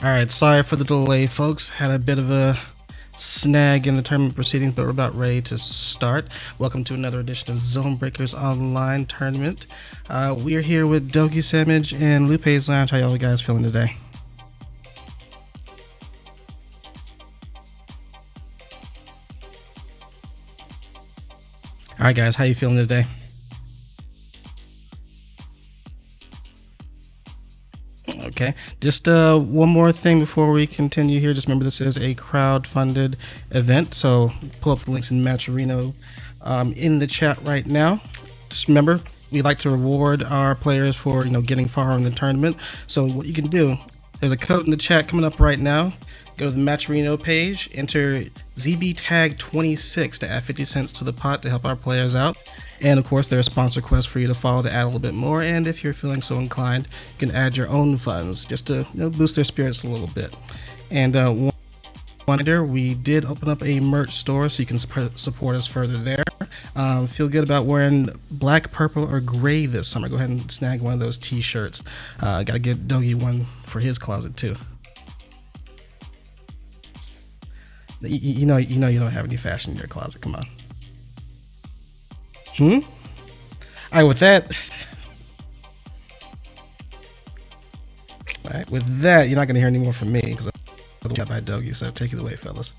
Alright, sorry for the delay, folks. Had a bit of a snag in the tournament proceedings, but we're about ready to start. Welcome to another edition of ZoneBreakers Online Tournament. We are here with Dogi Samage and Lupe's Lounge. How y'all guys feeling today? Alright guys, how you feeling today? Okay, just one more thing before we continue here. Just remember this is a crowd-funded event, so pull up the links in Matcherino in the chat right now. Just remember, we like to reward our players for getting far in the tournament. So what you can do, there's a code in the chat coming up right now. Go to the Matcherino page, enter ZBTag26 to add 50 cents to the pot to help our players out. And of course, there are sponsor quests for you to follow to add a little bit more. And if you're feeling so inclined, you can add your own funds just to boost their spirits a little bit. And we did open up a merch store, so you can support us further there. Feel good about wearing black, purple, or gray this summer. Go ahead and snag one of those t-shirts. Gotta get Dogi one for his closet too. You know you don't have any fashion in your closet. Come on. All right, with that, you're not gonna hear any more from me because I'm got by Dogi. So take it away, fellas.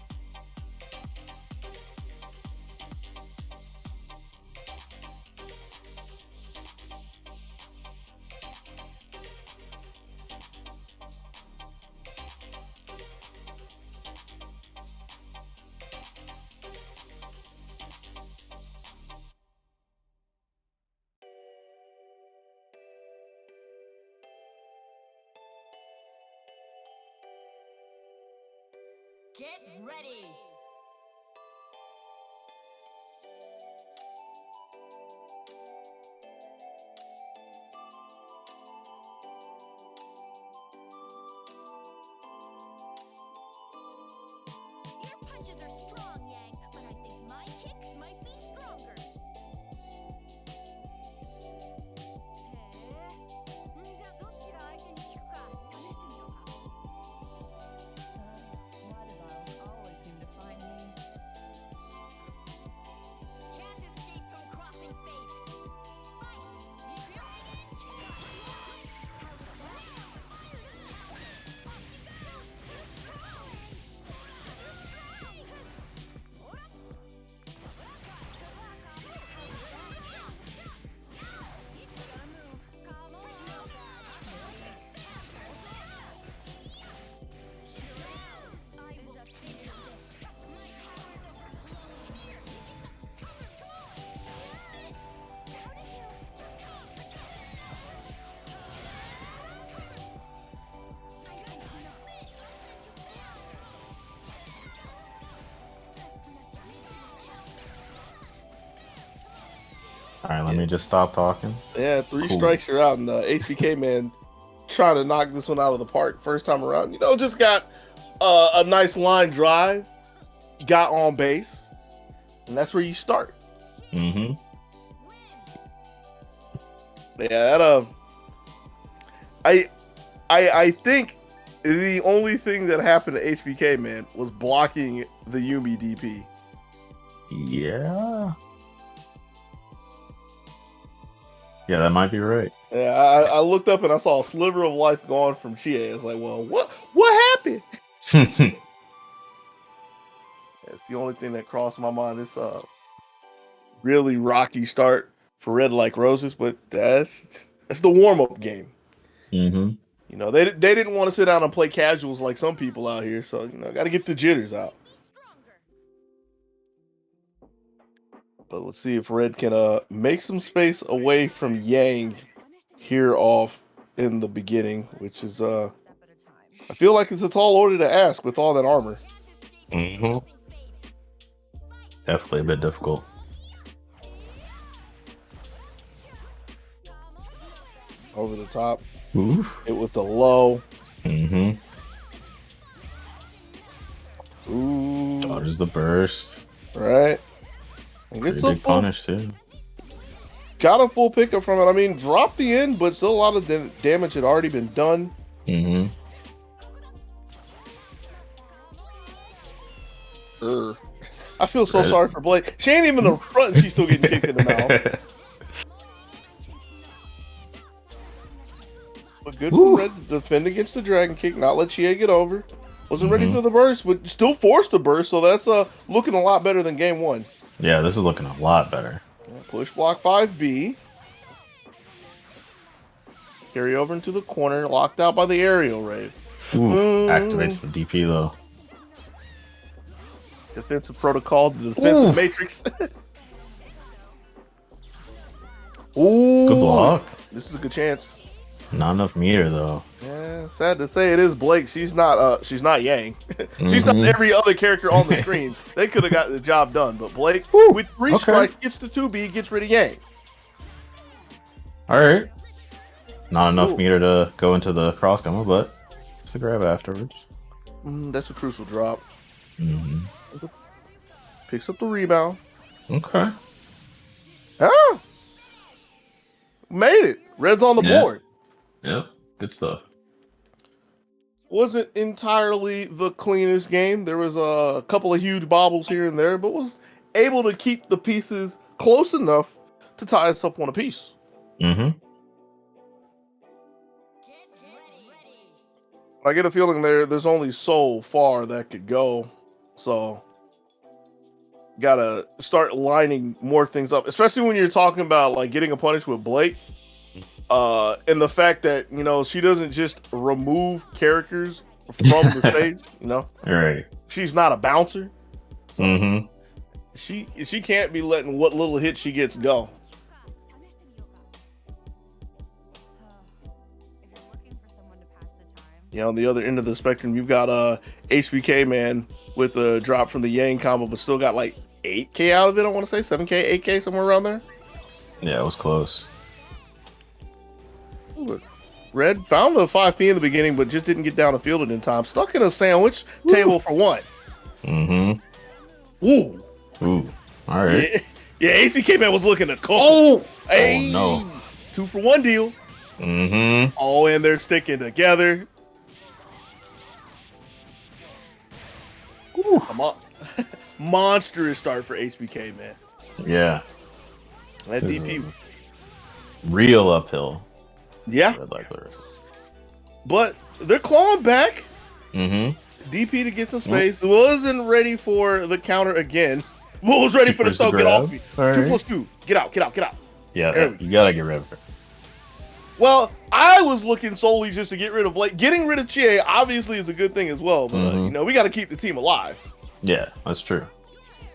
Get ready! Your punches are strong, Yang, but I think my kicks might be stronger. All right, let me just stop talking. Yeah, three strikes you're out, and HBK man trying to knock this one out of the park first time around. Just got a nice line drive, got on base, and that's where you start. Mm-hmm. Yeah, that I think the only thing that happened to HBK man was blocking the Yumi DP. Yeah. Yeah, that might be right. Yeah, I looked up and I saw a sliver of life gone from Chie. It's like, well, what happened? It's the only thing that crossed my mind. It's a really rocky start for Red Like Roses, but that's the warm up game. Mm-hmm. They didn't want to sit down and play casuals like some people out here, so got to get the jitters out. But let's see if Red can make some space away from Yang here off in the beginning, which is I feel like it's a tall order to ask with all that armor. Mm-hmm. Definitely a bit difficult. Over the top. Oof. Hit with the low. Mm-hmm. Ooh. Dodges the burst. Right. And gets Pretty big punish too. Got a full pickup from it. I mean, dropped the end, but still a lot of damage had already been done. Mm-hmm. I feel so sorry for Blake. She ain't even in the front. She's still getting kicked in the mouth. But good for Red to defend against the dragon kick, not let Chie get over. Wasn't ready for the burst, but still forced the burst, so that's looking a lot better than game one. Yeah, this is looking a lot better. Push block 5B. Carry over into the corner, locked out by the aerial rave. Activates the DP though. Defensive protocol, the defensive matrix. Ooh, Good block. This is a good chance. Not enough meter though. Yeah, sad to say it is Blake. She's not Yang. She's not every other character on the screen. They could have got the job done, but Blake with 3 strikes gets the 2B, gets rid of Yang. Alright. Not enough meter to go into the cross combo, but it's a grab afterwards. That's a crucial drop. Picks up the rebound. Okay. Ah! Made it. Red's on the board. Yep. Good stuff. Wasn't entirely the cleanest game. There was a couple of huge bobbles here and there, but was able to keep the pieces close enough to tie us up on a piece. I get a feeling there's only so far that could go. So gotta start lining more things up, especially when you're talking about like getting a punish with Blake. And the fact that, you know, she doesn't just remove characters from the stage, you know. Right. She's not a bouncer. So she can't be letting what little hit she gets go. Yeah, on the other end of the spectrum, you've got HBK man with a drop from the Yang combo, but still got like 8K out of it. I want to say 7K, 8K, somewhere around there. Yeah, it was close. Ooh, Red found the 5P in the beginning, but just didn't get down the field in time. Stuck in a sandwich table for one. Ooh. Ooh. All right. Yeah, HBK man was looking to cook. Hey. Oh no. 2 for 1 deal. Oh, and they're sticking together. Come on. Monstrous start for HBK, man. Yeah. That DP. Real uphill. Yeah. But they're clawing back. DP to get some space. Wasn't ready for the counter again. Was ready for the so get off me. 2+2. Get out. Yeah, you gotta get rid of her. Well, I was looking solely just to get rid of Blake. Getting rid of Chie obviously is a good thing as well, but you know, we got to keep the team alive. Yeah, that's true.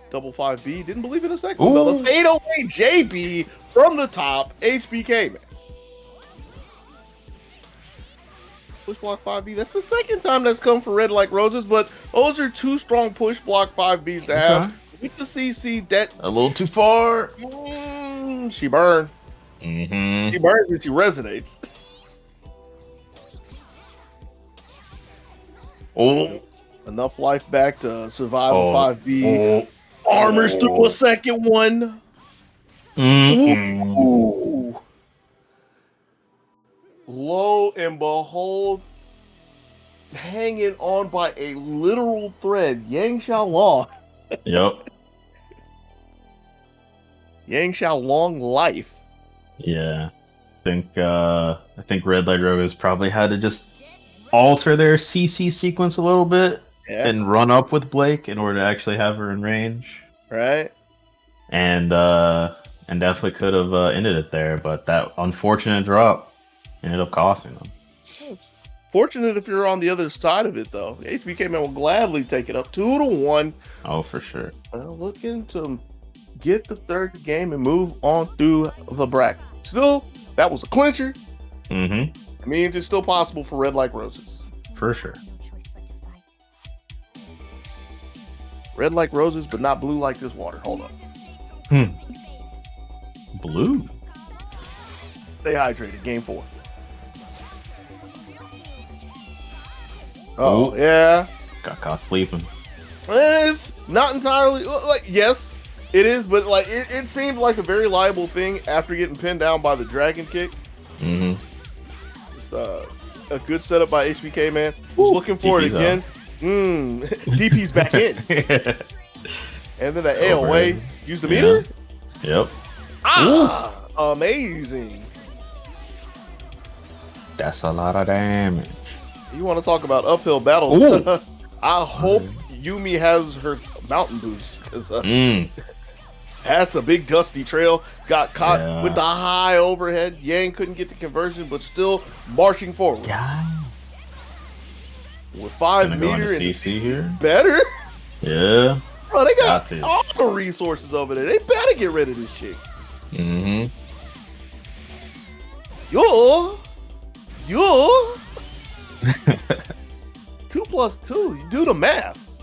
Double 5B. Didn't believe in a second. Though. The fade away JB from the top. HBK, man. Push block 5B. That's the second time that's come for Red Like Roses, but those are 2 strong push block 5Bs to have. With the CC, that a little too far. She burned. She burns and she resonates. Enough life back to survive a 5B. Armors through a second one. Ooh. Lo and behold, hanging on by a literal thread, Yang Xiaolong. Yep. Yang Xiaolong life. Yeah. I think Red Light Rovers probably had to just alter their CC sequence a little bit and run up with Blake in order to actually have her in range. Right. And definitely could have ended it there, but that unfortunate drop ended up costing them. It's fortunate if you're on the other side of it, though. HBK man will gladly take it up 2-1. Oh, for sure. Looking to get the 3rd game and move on through the bracket. Still, that was a clincher. I mean, it's still possible for Red Like Roses. For sure. Red like roses, but not blue like this water. Hold up. Blue? Stay hydrated. Game 4. Oh, yeah. Got caught sleeping. It's not entirely, like, yes, it is, but like it seemed like a very liable thing after getting pinned down by the dragon kick. Just a good setup by HBK, man. Was looking for it again. DP's back in. And then the Over. AOA. Use the Yeah. meter? Yep. Ah! Amazing. That's a lot of damage. You want to talk about uphill battles? Ooh. I hope Yumi has her mountain boots, because Mm. that's a big dusty trail. Got caught Yeah. with the high overhead. Yang couldn't get the conversion, but still marching forward. Yeah. With 5 Gonna go meter into and CC here. better. Yeah. Bro, they got Got to. all the resources over there. They better get rid of this shit. Mm-hmm. Yo. 2 plus 2. You do the math.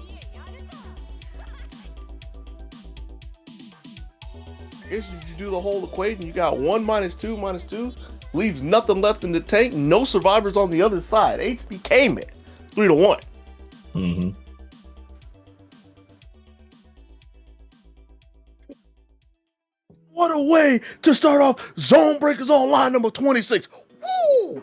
I guess you do the whole equation. You got 1 minus 2 minus 2. Leaves nothing left in the tank. No survivors on the other side. HP came in 3-1. Mm-hmm. What a way to start off ZoneBreakers Online number 26. Woo!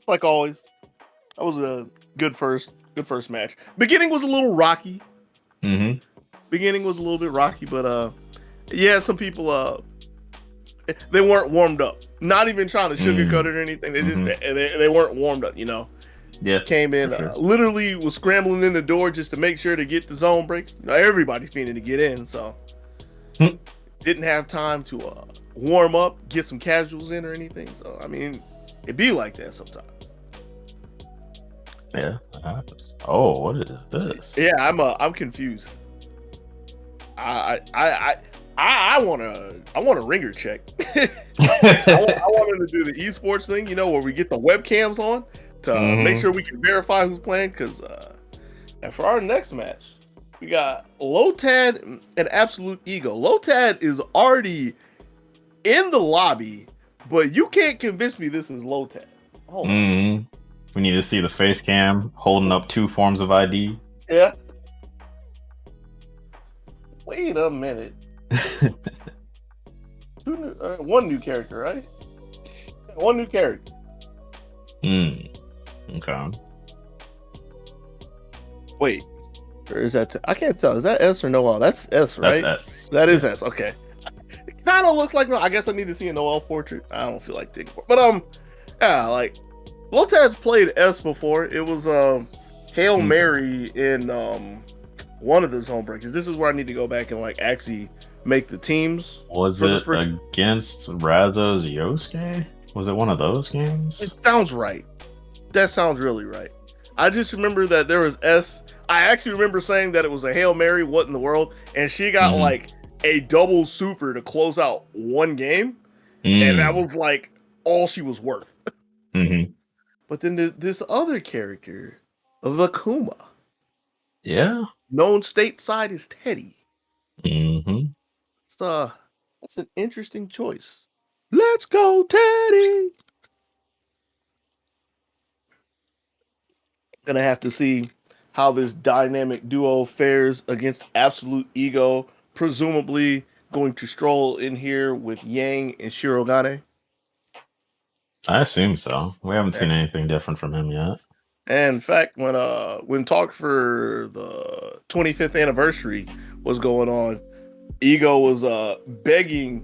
Like always, that was a good first match. Beginning was a little rocky. Mm-hmm. Beginning was a little bit rocky, but yeah, some people they weren't warmed up. Not even trying to sugarcoat it or anything. They just they weren't warmed up. You know, Yeah. came in for sure. literally was scrambling in the door just to make sure to get the zone break. You know, everybody's feeling to get in, so didn't have time to warm up, get some casuals in or anything. So I mean, it be like that sometimes. Yeah. That happens. Oh, what is this? Yeah, I'm confused. I want a ringer check. I want him to do the esports thing, you know, where we get the webcams on to make sure we can verify who's playing. Because and for our next match, we got Lotad and Absolute Ego. Lotad is already in the lobby, but you can't convince me this is Lotad. Hold on. We need to see the face cam holding up 2 forms of ID. Yeah. Wait a minute. 1 new character, right? 1 new character. Okay. Wait, or is that? I can't tell. Is that S or Noel? That's S, right? That's S. That is S. Okay. It kind of looks like no. I guess I need to see a Noel portrait. I don't feel like digging for it. But yeah, like Lotad's played S before. It was Hail Mary in one of the zone breakers. This is where I need to go back and like actually make the teams. Was it against Razzo's Yosuke? Was it one of those games? It sounds right. That sounds really right. I just remember that there was S. I actually remember saying that it was a Hail Mary, what in the world? And she got like a double super to close out 1 game. And that was like all she was worth. But then this other character, the Kuma. Yeah. Known stateside as Teddy. Mm-hmm. That's an interesting choice. Let's go, Teddy. Gonna have to see how this dynamic duo fares against Absolute Ego. Presumably going to stroll in here with Yang and Shirogane. I assume so. We haven't seen anything different from him yet. And in fact, when talk for the 25th anniversary was going on, Ego was begging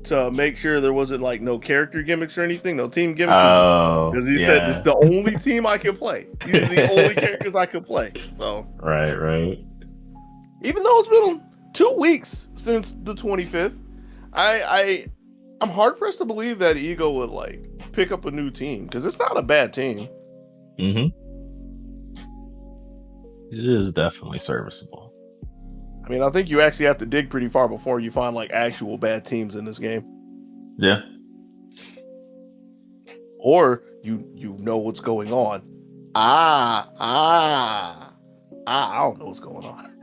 to make sure there wasn't like no character gimmicks or anything, no team gimmicks. Because he said this is the only team I can play. These are the only characters I can play. So right. Even though it's been 2 weeks since the 25th, I'm hard pressed to believe that Ego would like pick up a new team because it's not a bad team. It is definitely serviceable. I mean, I think you actually have to dig pretty far before you find like actual bad teams in this game. Yeah. Or you know what's going on. I don't know what's going on.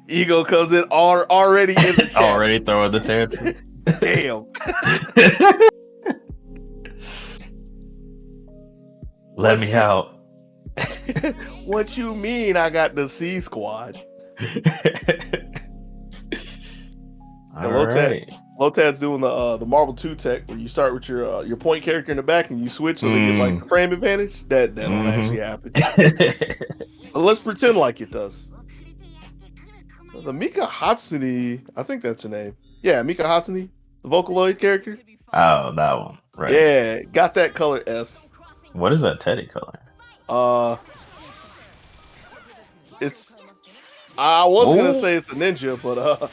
Ego comes in already in the chat. Already throwing the tantrum. Damn. Let me out. What you mean I got the C squad? And All right. Lotad's doing the Marvel 2 tech where you start with your point character in the back and you switch so they get like the frame advantage. That don't actually happen. But let's pretend like it does. The Mika Hatsune, I think that's her name. Yeah, Mika Hatsune, the Vocaloid character. Oh, that one. Right. Yeah, got that color S. What is that Teddy color? It's. I was gonna say it's a ninja, but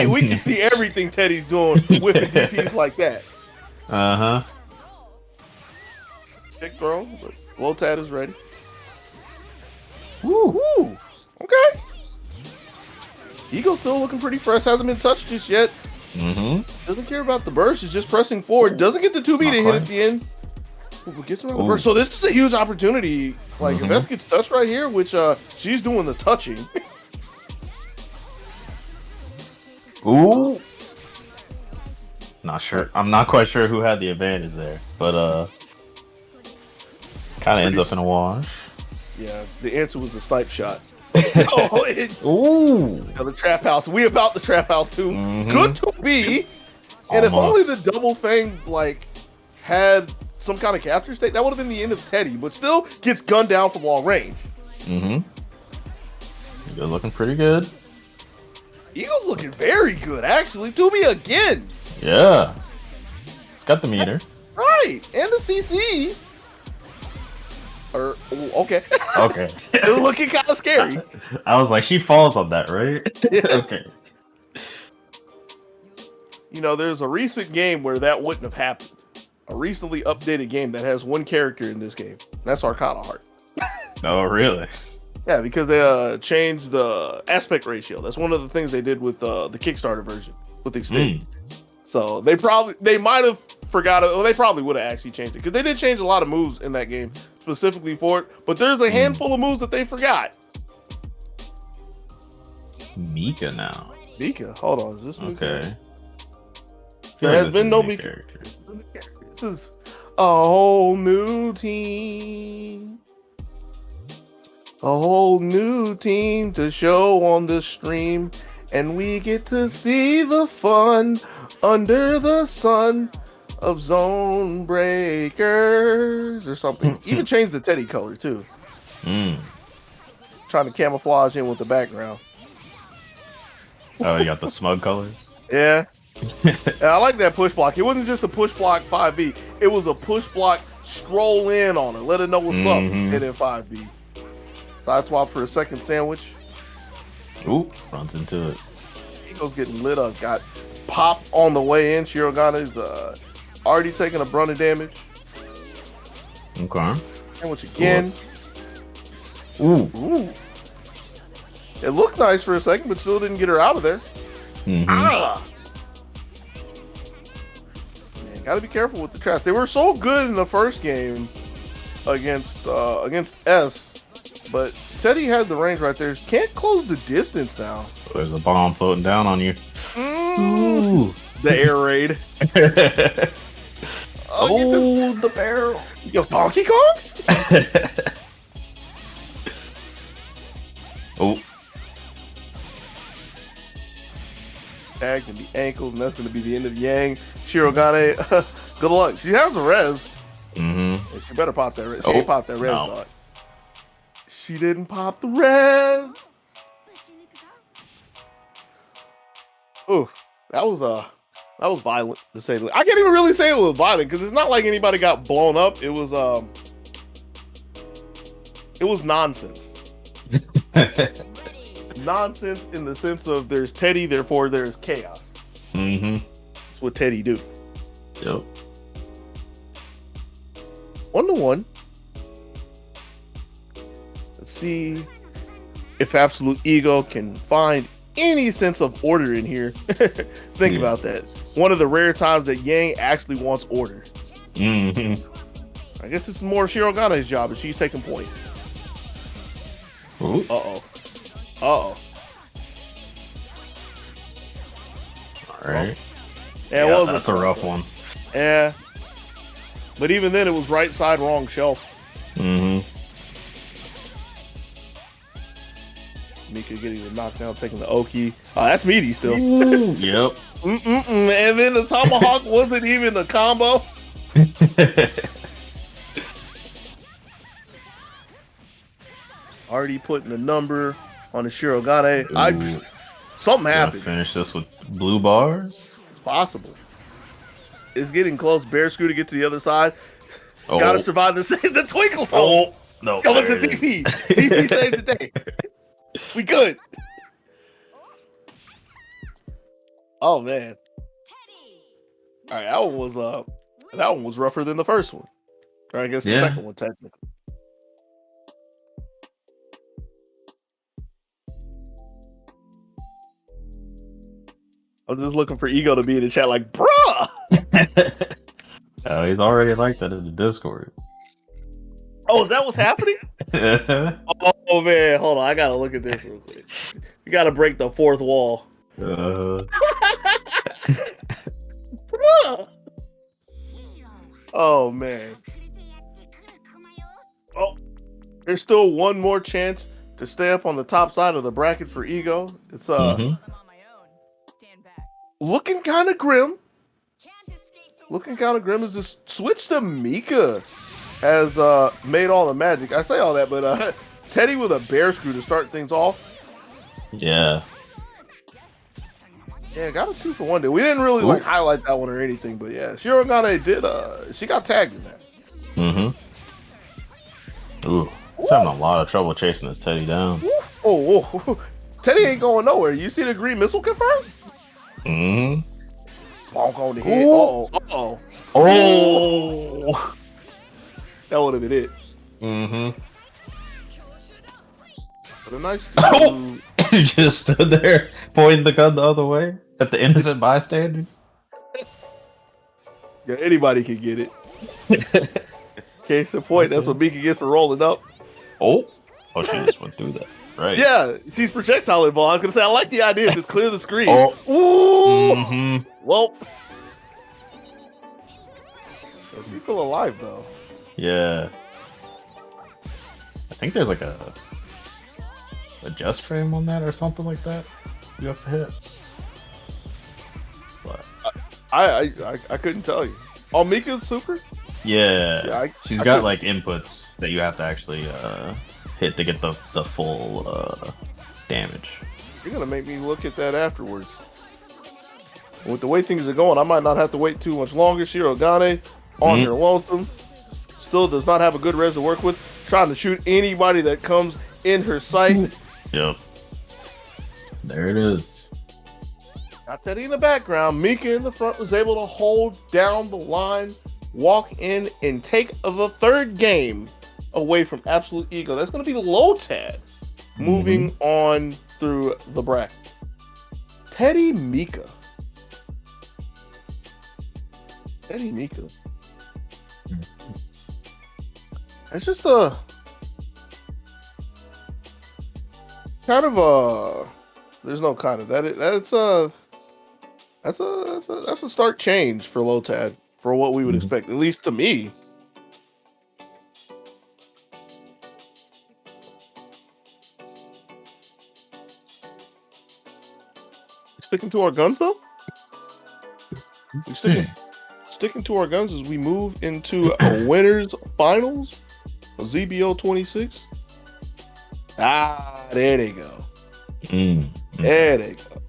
we can see everything Teddy's doing with the DPs like that. Kick throw, but Lotad is ready. Woo! Okay. Ego's still looking pretty fresh. Hasn't been touched just yet. Doesn't care about the burst. Is just pressing forward. Doesn't get the 2B to hit at the end. But gets around the burst. So this is a huge opportunity. Like if S gets touched right here, which she's doing the touching. Ooh. Not sure. I'm not quite sure who had the advantage there, but kind of ends up in a wash. Yeah, the answer was a snipe shot. Ooh. The trap house. We about the trap house too. Good to be. And if only the double fang like had some kind of capture state, that would have been the end of Teddy. But still gets gunned down from long range. You're looking pretty good. Eagle's looking very good, actually. To be again. Yeah. It's got the meter. Right, and the CC. Okay. Okay. It's looking kind of scary. I was like, she falls on that, right? Yeah. Okay. You know, there's a recent game where that wouldn't have happened. A recently updated game that has one character in this game. That's Arcana Heart. Oh, really? Yeah, because they changed the aspect ratio. That's one of the things they did with the Kickstarter version with Extend. So they might have forgot it. Well, they probably would have actually changed it because they did change a lot of moves in that game specifically for it. But there's a handful of moves that they forgot. Mika now. Mika, hold on, is this new Okay. There has been no Mika. This is a whole new team. A whole new team to show on the stream. And we get to see the fun under the sun of ZoneBreakers or something. Even changed the Teddy color too. Trying to camouflage in with the background. Oh, you got the smug colors? Yeah. And I like that push block. It wasn't just a push block 5B. It was a push block stroll in on her. Let her know what's up. Hit in 5B. Side swap for a second sandwich. Ooh, runs into it. Eagle's getting lit up. Got popped on the way in. Shirogane is already taking a brunt of damage. Okay. Sandwich again. Ooh. It looked nice for a second, but still didn't get her out of there. Man, gotta be careful with the traps. They were so good in the first game against S, but Teddy had the range right there. Can't close the distance now. There's a bomb floating down on you. Ooh. The air raid. The barrel. Yo, Donkey Kong? Oh. Tagged in the ankles, and that's going to be the end of Yang. Shirogane, good luck. She has a res. And she better pop that res. She ain't pop that res, dog. She didn't pop the res. Ooh, that was violent to say the least. I can't even really say it was violent because it's not like anybody got blown up. It was nonsense. Nonsense in the sense of there's Teddy, therefore there's chaos. That's what Teddy do. Yep. 1-1. Let's see if Absolute Ego can find any sense of order in here. Think about that. One of the rare times that Yang actually wants order. I guess it's more Shirogane's job, and she's taking point. Ooh. Uh-oh. All right. Yeah, that's a rough one. Yeah. But even then, it was right side, wrong shelf. Mika getting the knockdown, taking the Oki. Oh, that's meaty still. Ooh, yep. And then the tomahawk wasn't even a combo. Already putting a number on the Shirogane. Something happened. Finish this with blue bars. It's possible. It's getting close. Bear Screw to get to the other side. Gotta survive the Twinkle Toe. Oh, no. Go into DP. DP saved the day. We good. Oh man. All right, that one was rougher than the first one. Or I guess the second one technically. I'm just looking for Ego to be in the chat like, bruh. Oh, he's already like that in the Discord. Oh, is that what's happening? Oh man, hold on. I gotta look at this real quick. We gotta break the fourth wall. Bruh. Oh man. Oh, there's still one more chance to stay up on the top side of the bracket for Ego. It's looking kind of grim. Looking kind of grim as this switch to Mika has made all the magic. I say all that, but Teddy with a bear screw to start things off. Yeah. Yeah, got a 2-for-1 there. We didn't really like highlight that one or anything, but yeah, Shirogane did. She got tagged in that. Ooh, he's having a lot of trouble chasing this Teddy down. Oh, Teddy ain't going nowhere. You see the green missile confirmed? Bonk on the head. Oh. That would have been it. But a nice dude. He just stood there pointing the gun the other way at the innocent bystander. Yeah, anybody can get it. Case in point, that's what Mika gets for rolling up. Oh, she just went through that. Right. Yeah, she's projectile involved. I was gonna say I like the idea. Just clear the screen. Ooh. Well, she's still alive though. Yeah. I think there's like a just frame on that or something like that. You have to hit. But I couldn't tell you. Oh, Mika's super. Yeah, she's got like inputs that you have to actually hit to get the full damage. You're gonna make me look at that afterwards. With the way things are going, I might not have to wait too much longer. Shirogane on your lonesome, still does not have a good res to work with. Trying to shoot anybody that comes in her sight. Yep. There it is. Got Teddy in the background. Mika in the front was able to hold down the line, walk in, and take the third game away from Absolute Ego. That's going to be Lotad moving on through the bracket. Teddy Mika. It's just a kind of a. There's no kind of that. That's a stark change for Lotad for what we would expect, at least to me. Sticking to our guns though. Sticking to our guns as we move into a winners finals of ZBO 26. There they go. There they go.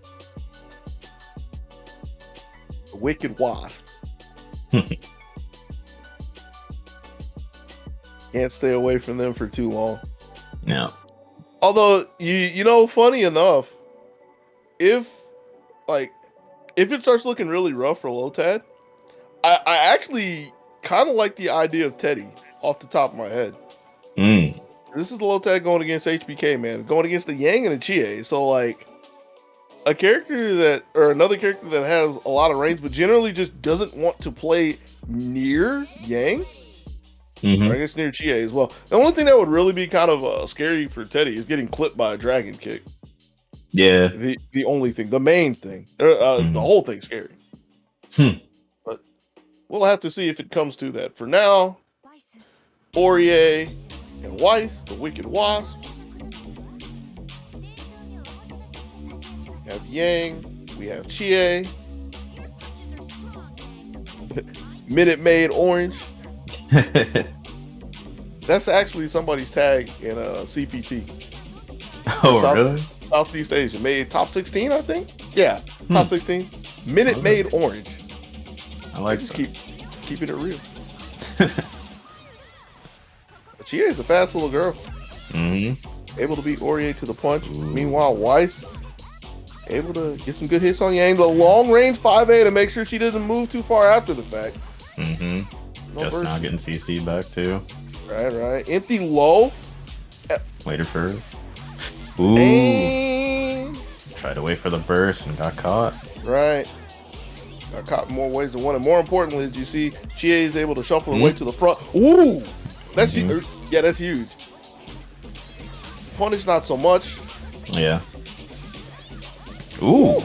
The Wicked Wasp. Can't stay away from them for too long. Yeah. Although you know, funny enough, if it starts looking really rough for Lotad, I actually kind of like the idea of Teddy off the top of my head. This is Lotad going against HBK, man. Going against the Yang and the Chie. So, like, another character that has a lot of range, but generally just doesn't want to play near Yang. Or I guess near Chie as well. The only thing that would really be kind of scary for Teddy is getting clipped by a dragon kick. Yeah. The only thing. The main thing. The whole thing's scary. But we'll have to see if it comes to that. For now, Aurier and Weiss, the Wicked Wasp. have Yang. We have Chie. Minute Maid Orange. That's actually somebody's tag in CPT. Really? Southeast Asia. Made top 16, I think. Yeah, top 16. Minute Maid Orange. I like just that. keeping it real. Chie is a fast little girl. Able to beat Aurier to the punch. Meanwhile, Weiss able to get some good hits on Yang. The long range 5A to make sure she doesn't move too far after the fact. Just now getting CC back too. Right. Empty low. Waited for her. Ooh. And... Tried to wait for the burst and got caught. Right. Got caught in more ways than one. And more importantly, as you see, Chie is able to shuffle her way to the front. Ooh! That's yeah, that's huge. Punish not so much. Yeah. Ooh.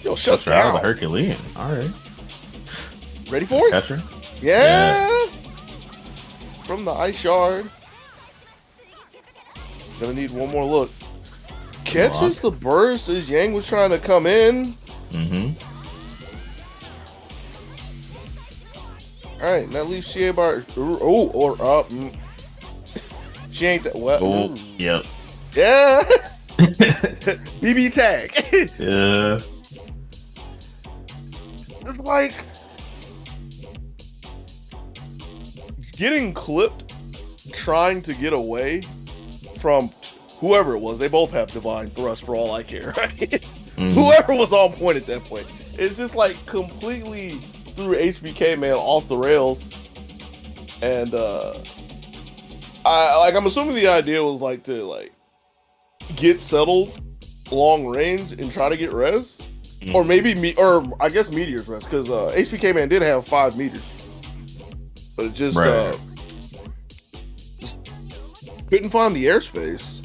Yo, shut her out down. of the Herculean. All right. Ready for it? Catch her. Yeah. From the ice shard. Gonna need one more look. Catches the burst as Yang was trying to come in. All right, now leaves Chie bar. She ain't that well. Oh, yep. Yeah. BB tag. Yeah. It's like getting clipped trying to get away from whoever it was. They both have divine thrust for all I care, right? Whoever was on point at that point. It's just like completely threw HBK man off the rails. And I'm assuming the idea was like to get settled long range and try to get res. Or maybe I guess meteors res, because HBK man did have 5 meters. But it just couldn't find the airspace.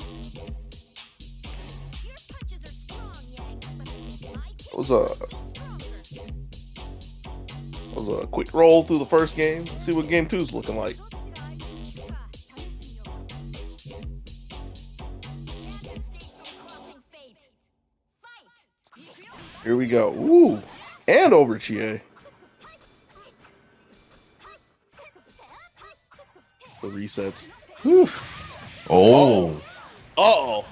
It was a quick roll through the first game. See what game 2 is looking like. Here we go. Ooh, and over Chie. The resets. Oh. All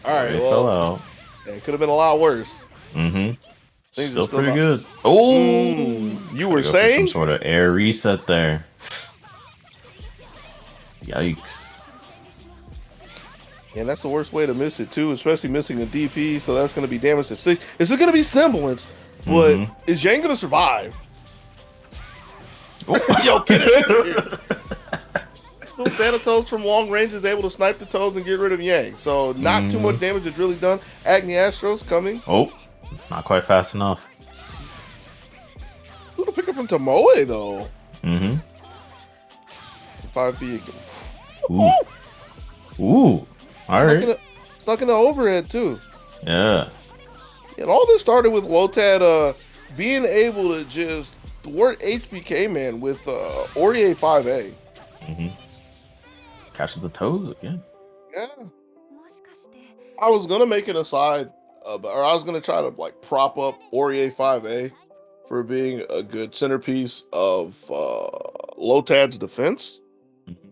right. It Well, fell out. it could have been a lot worse. Still pretty good. Oh, you were saying some sort of air reset there. Yikes. And that's the worst way to miss it too, especially missing the DP. So that's going to be damage at 6. Is it going to be semblance? But is Yang going to survive? Yo, get it! Still Thanatos from long range is able to snipe the toes and get rid of Yang. So not too much damage is really done. Agni Astro's coming. Oh, not quite fast enough. Who to pick up from Tomoe though? 5B again. Ooh. All right. Stuck in the overhead too. Yeah. And all this started with Lotad being able to just thwart HBK man with Aurier 5A. Catches the toes again. Yeah. I was gonna make an aside, or I was gonna try to prop up Aurier 5A for being a good centerpiece of Lotad's defense.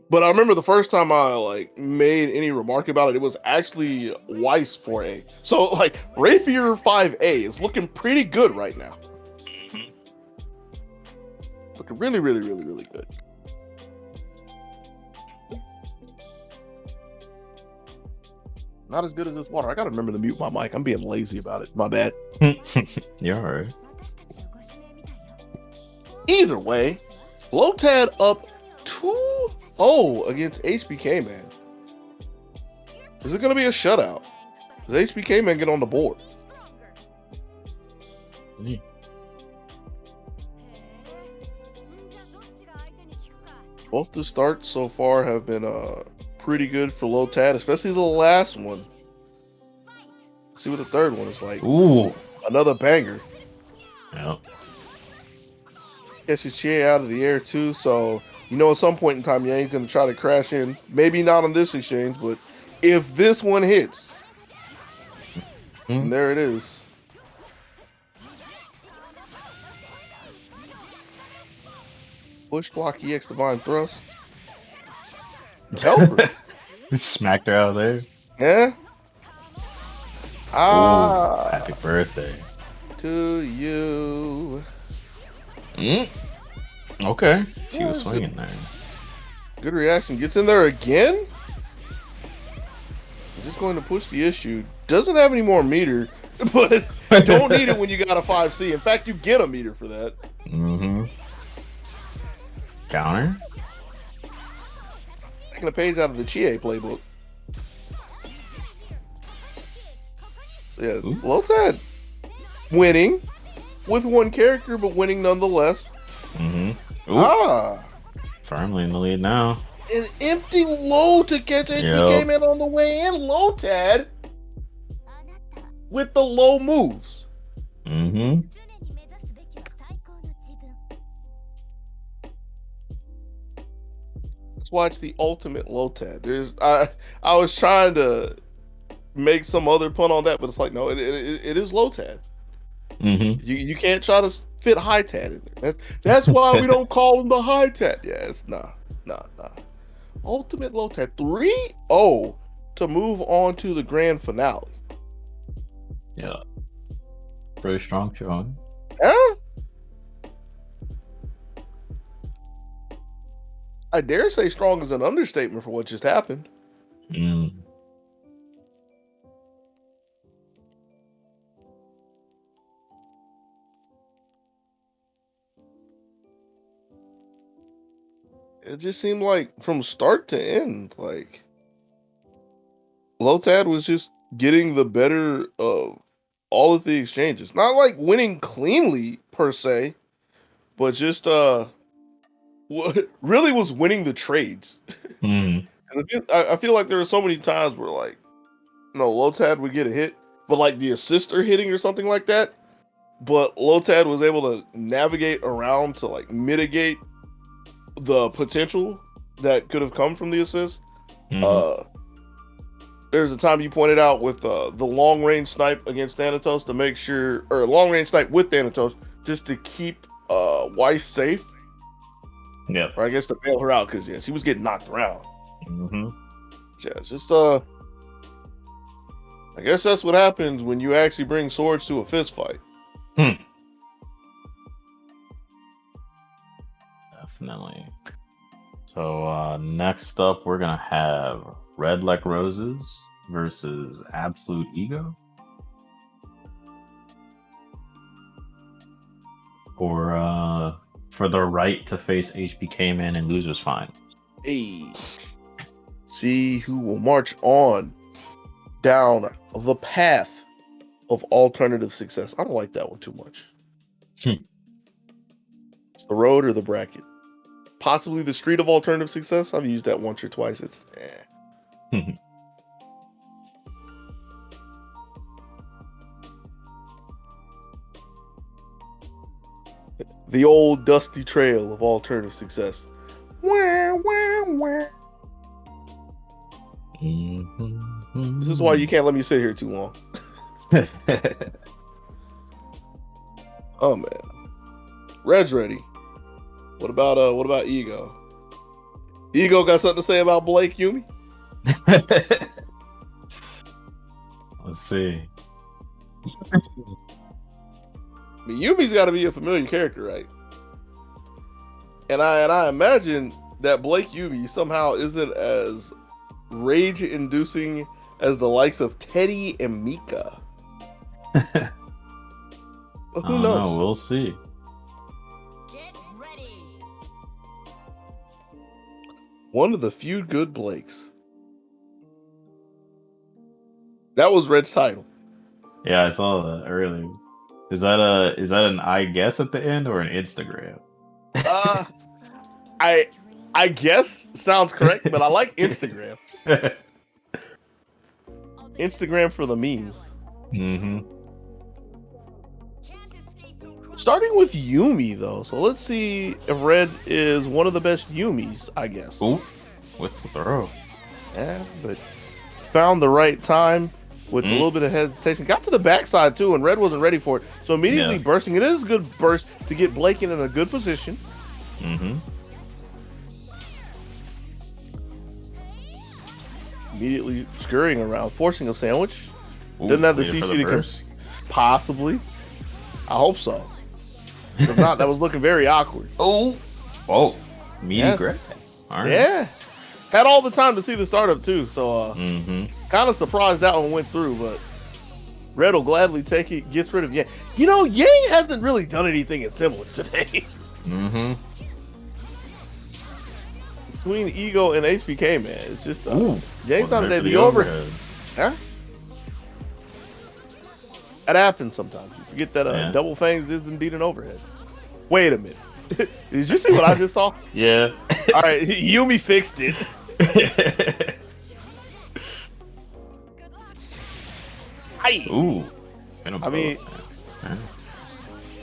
But I remember the first time I made any remark about it, it was actually Weiss 4A. So Rapier 5A is looking pretty good right now. Looking really, really, really, really good. Not as good as this water. I gotta remember to mute my mic. I'm being lazy about it. My bad. You're alright. Either way, Lotad up 2-0 against HBK man. Is it gonna be a shutout? Does HBK man get on the board? Both the starts so far have been pretty good for Lotad, especially the last one. See what the third one is like. Ooh, another banger. Yep. Catches Chie out of the air too, so at some point in time, Yang's gonna try to crash in. Maybe not on this exchange, but if this one hits, and there it is. Push block EX Divine Thrust. Help her. Smacked her out of there. Yeah. Oh, happy birthday to you. Okay, she was swinging there. Good reaction. Gets in there again. Just going to push the issue. Doesn't have any more meter, but don't need it when you got a 5C. In fact, you get a meter for that. Counter. Taking a page out of the Chie playbook. So yeah, Lotad winning with one character, but winning nonetheless. Firmly in the lead now. An empty low to catch HP came in on the way in. Lotad with the low moves. Let's watch the ultimate Lotad. I was trying to make some other pun on that, but it's like, no, it is Lotad. You can't try to fit high tad in there. That's why we don't call him the high tad. Yeah, it's nah. Ultimate Lotad 3-0 to move on to the grand finale. Yeah. Pretty strong showing. Yeah. I dare say strong is an understatement for what just happened. It just seemed like from start to end, like Lotad was just getting the better of all of the exchanges. Not like winning cleanly per se, but just really was winning the trades. I feel like there were so many times where like, Lotad would get a hit, but like the assister hitting or something like that. But Lotad was able to navigate around to like mitigate the potential that could have come from the assist. There's a time you pointed out with the long range snipe against Thanatos to make sure, or long range snipe with Thanatos just to keep Weiss safe. Yeah, or I guess to bail her out because she was getting knocked around. Yeah, it's just I guess that's what happens when you actually bring swords to a fist fight. Definitely. So next up, we're gonna have Red Like Roses versus Absolute Ego, or for the right to face HBK Man and Losers Fine. Hey, see who will march on down the path of alternative success. I don't like that one too much. It's the road or the bracket. Possibly the street of alternative success. I've used that once or twice. It's the old dusty trail of alternative success. This is why you can't let me sit here too long. Oh man, Red's ready. What about Ego? Ego got something to say about Blake Yumi? Let's see. I mean, Yumi's got to be a familiar character, right? And I imagine that Blake Yumi somehow isn't as rage-inducing as the likes of Teddy and Mika. But who knows? Know. We'll see. Get ready. One of the few good Blakes. That was Red's title. Yeah, I saw that earlier. Is that an I guess at the end or an Instagram? I guess sounds correct, but I like Instagram. Instagram for the memes. Starting with Yumi though, so let's see if Red is one of the best Yumis, I guess. Ooh, with the throw. Yeah, but found the right time with a little bit of hesitation. Got to the backside too, and Red wasn't ready for it. So immediately bursting. It is a good burst to get Blake in a good position. immediately scurrying around, forcing a sandwich. Ooh, Didn't have the waited for CC to burst. possibly. I hope so. If not, that was looking very awkward. Oh, meaty Yes. grab. All right. Yeah. Had all the time to see the startup too, so kind of surprised that one went through, but Red will gladly take it, gets rid of Yang. You know, Yang hasn't really done anything in semblance today. Between Ego and HBK, man, it's just Yang's not today. The overhead. Huh? That happens sometimes. You forget that double fangs is indeed an overhead. Wait a minute. Did you see what I just saw? Yeah. All right, Yumi fixed it. Ooh. I mean,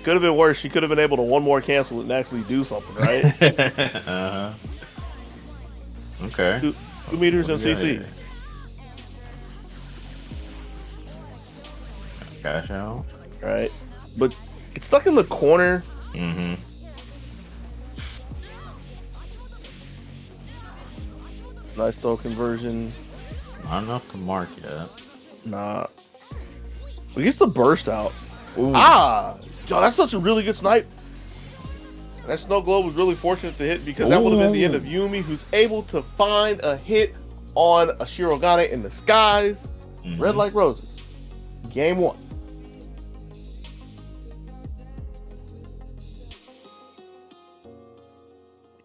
could have been worse. She could have been able to one more cancel it and actually do something, right? Okay. 2 meters in CC. Cash out. Right. But it's stuck in the corner. Nice throw conversion. Not enough to mark yet. Nah. We gets the burst out. Ooh. Yo, that's such a really good snipe. That snow globe was really fortunate to hit because that would have been the end of Yumi, who's able to find a hit on a Shirogane in the skies. Red like roses. Game 1.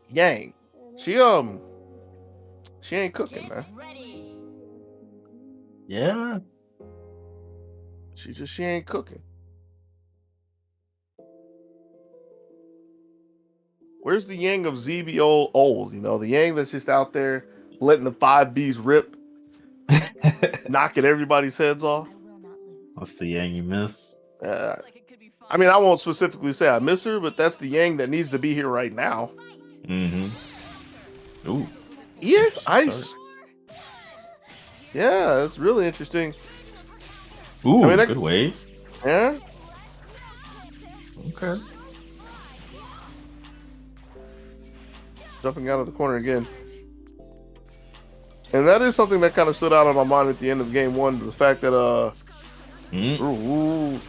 Yang. She ain't cooking, man. Yeah. She ain't cooking. Where's the Yang of ZBO old? You know, the Yang that's just out there letting the 5Bs rip, knocking everybody's heads off. What's the Yang you miss? I mean, I won't specifically say I miss her, but that's the Yang that needs to be here right now. Ooh. EX Ice. Yeah, it's really interesting. Ooh, I mean, good wave. Yeah. Okay. Jumping out of the corner again. And that is something that kind of stood out on my mind at the end of game 1. The fact that, ooh.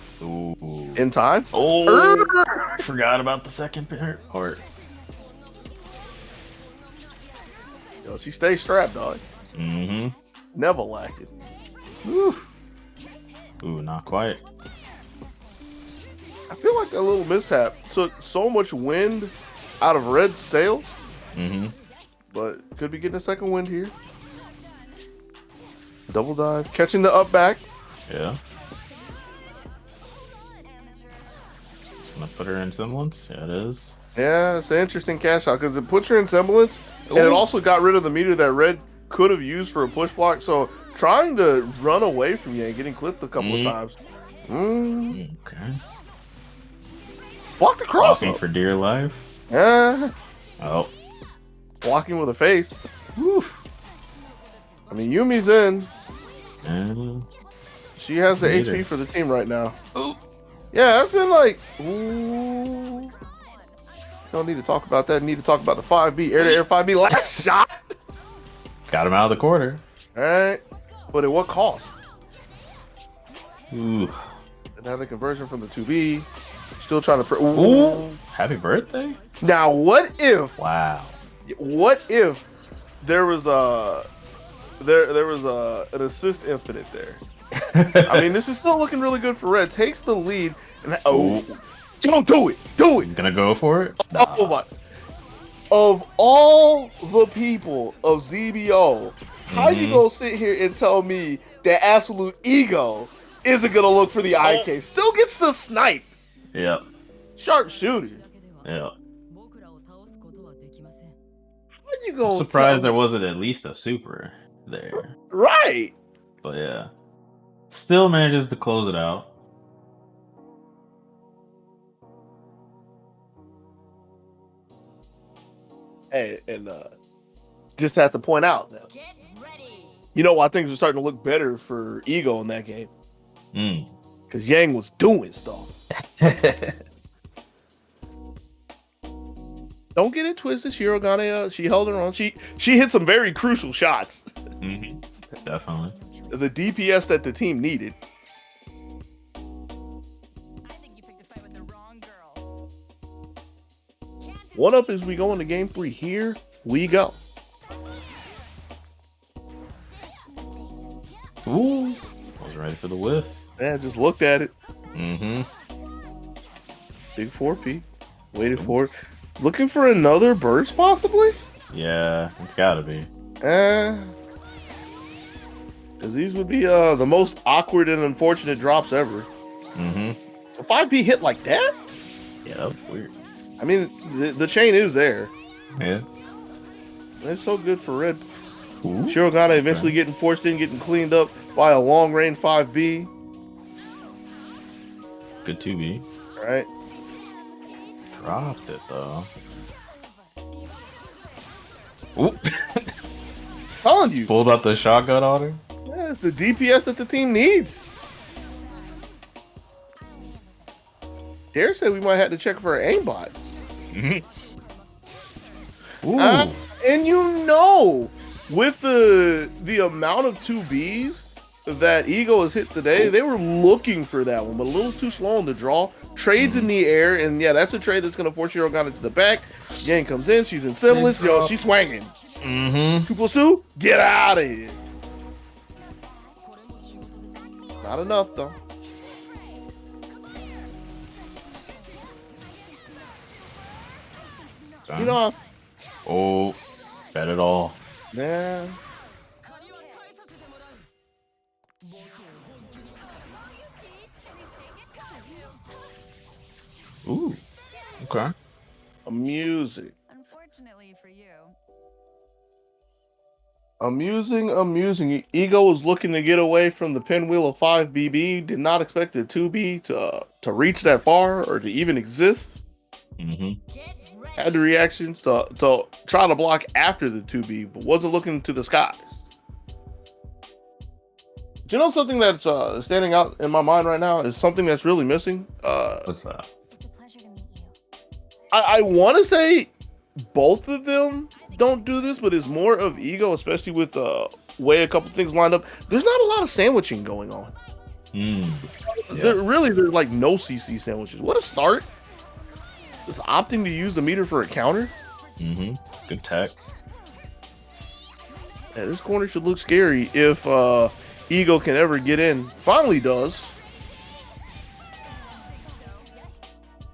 In time? Oh, forgot about the second part. Yo, she stays strapped, dog. Never lacking. Ooh, not quite. I feel like that little mishap took so much wind out of Red's sails. But could be getting a second wind here. Double dive, catching the up back. Yeah. It's gonna put her in semblance. Yeah, it is. Yeah, it's an interesting cash out because it puts her in semblance, and it also got rid of the meter that Red could have used for a push block. So trying to run away from Yang, getting clipped a couple of times. Okay. Blocked the cross. Blocking for dear life. Yeah. Oh. Blocking with a face. Woo. I mean, Yumi's in. She has the HP for the team right now. Yeah, that's been like, ooh. Don't need to talk about that. Need to talk about the 5B, air-to-air 5B last shot. Got him out of the corner. All right, but at what cost? Ooh. Another conversion from the 2B. Still trying to. Ooh. Happy birthday. Now, what if? Wow. What if there was an assist infinite there? I mean, this is still looking really good for Red. Takes the lead, and don't do it. Do it. Gonna go for it. Nah. Oh my! Of all the people of ZBO, how you gonna sit here and tell me that Absolute Ego isn't gonna look for the IK? Still gets the snipe. Yep. Sharp shooter. Yeah. How you gonna? I'm surprised there wasn't at least a super there. Right. But yeah. Still manages to close it out. Hey, and just have to point out now. You know why things are starting to look better for Ego in that game? Because Yang was doing stuff. Don't get it twisted. Shirogane, she held her own. She hit some very crucial shots. Definitely. The DPS that the team needed. I think you picked a fight with the wrong girl. One up as we go into game 3. Here we go. Ooh. I was ready for the whiff. Yeah, just looked at it. Mm-hmm. Big 4P. Waited for it. Looking for another burst, possibly? Yeah, it's gotta be. Because these would be the most awkward and unfortunate drops ever. Mm-hmm. A 5P hit like that? Yeah, that was weird. I mean, the chain is there. Yeah. It's so good for Red. Ooh. Shirogane eventually getting forced in, getting cleaned up by a long range 5B. Good 2B. Right? Dropped it though. Ooh. Telling you. Pulled out the shotgun on her. Yeah, it's the DPS that the team needs. Dare say we might have to check for an aimbot. Ooh. And you know, with the amount of 2Bs that Ego has hit today, they were looking for that one, but a little too slow on the draw. Trades in the air, and yeah, that's a trade that's going to force Shirogane to the back. Yang comes in, she's in Symbolist. Yo, she's swinging. Mm-hmm. 2+2, get out of here. Not enough, though. You know, Oh, bet it all. yeah. Ooh. Okay. Amusing. Unfortunately for you. Amusing. Ego was looking to get away from the pinwheel of 5BB. Did not expect the 2B to reach that far or to even exist. Mm-hmm. Had the reactions to try to block after the 2B, but wasn't looking to the skies. Do you know something that's standing out in my mind right now is something that's really missing? What's that? It's a pleasure to meet you. I want to say both of them don't do this, but it's more of Ego, especially with the way a couple things lined up. There's not a lot of sandwiching going on. Mm. There's like no CC sandwiches. What a start. Just opting to use the meter for a counter. Mm-hmm. Good tech. Yeah, this corner should look scary if Ego can ever get in. Finally does.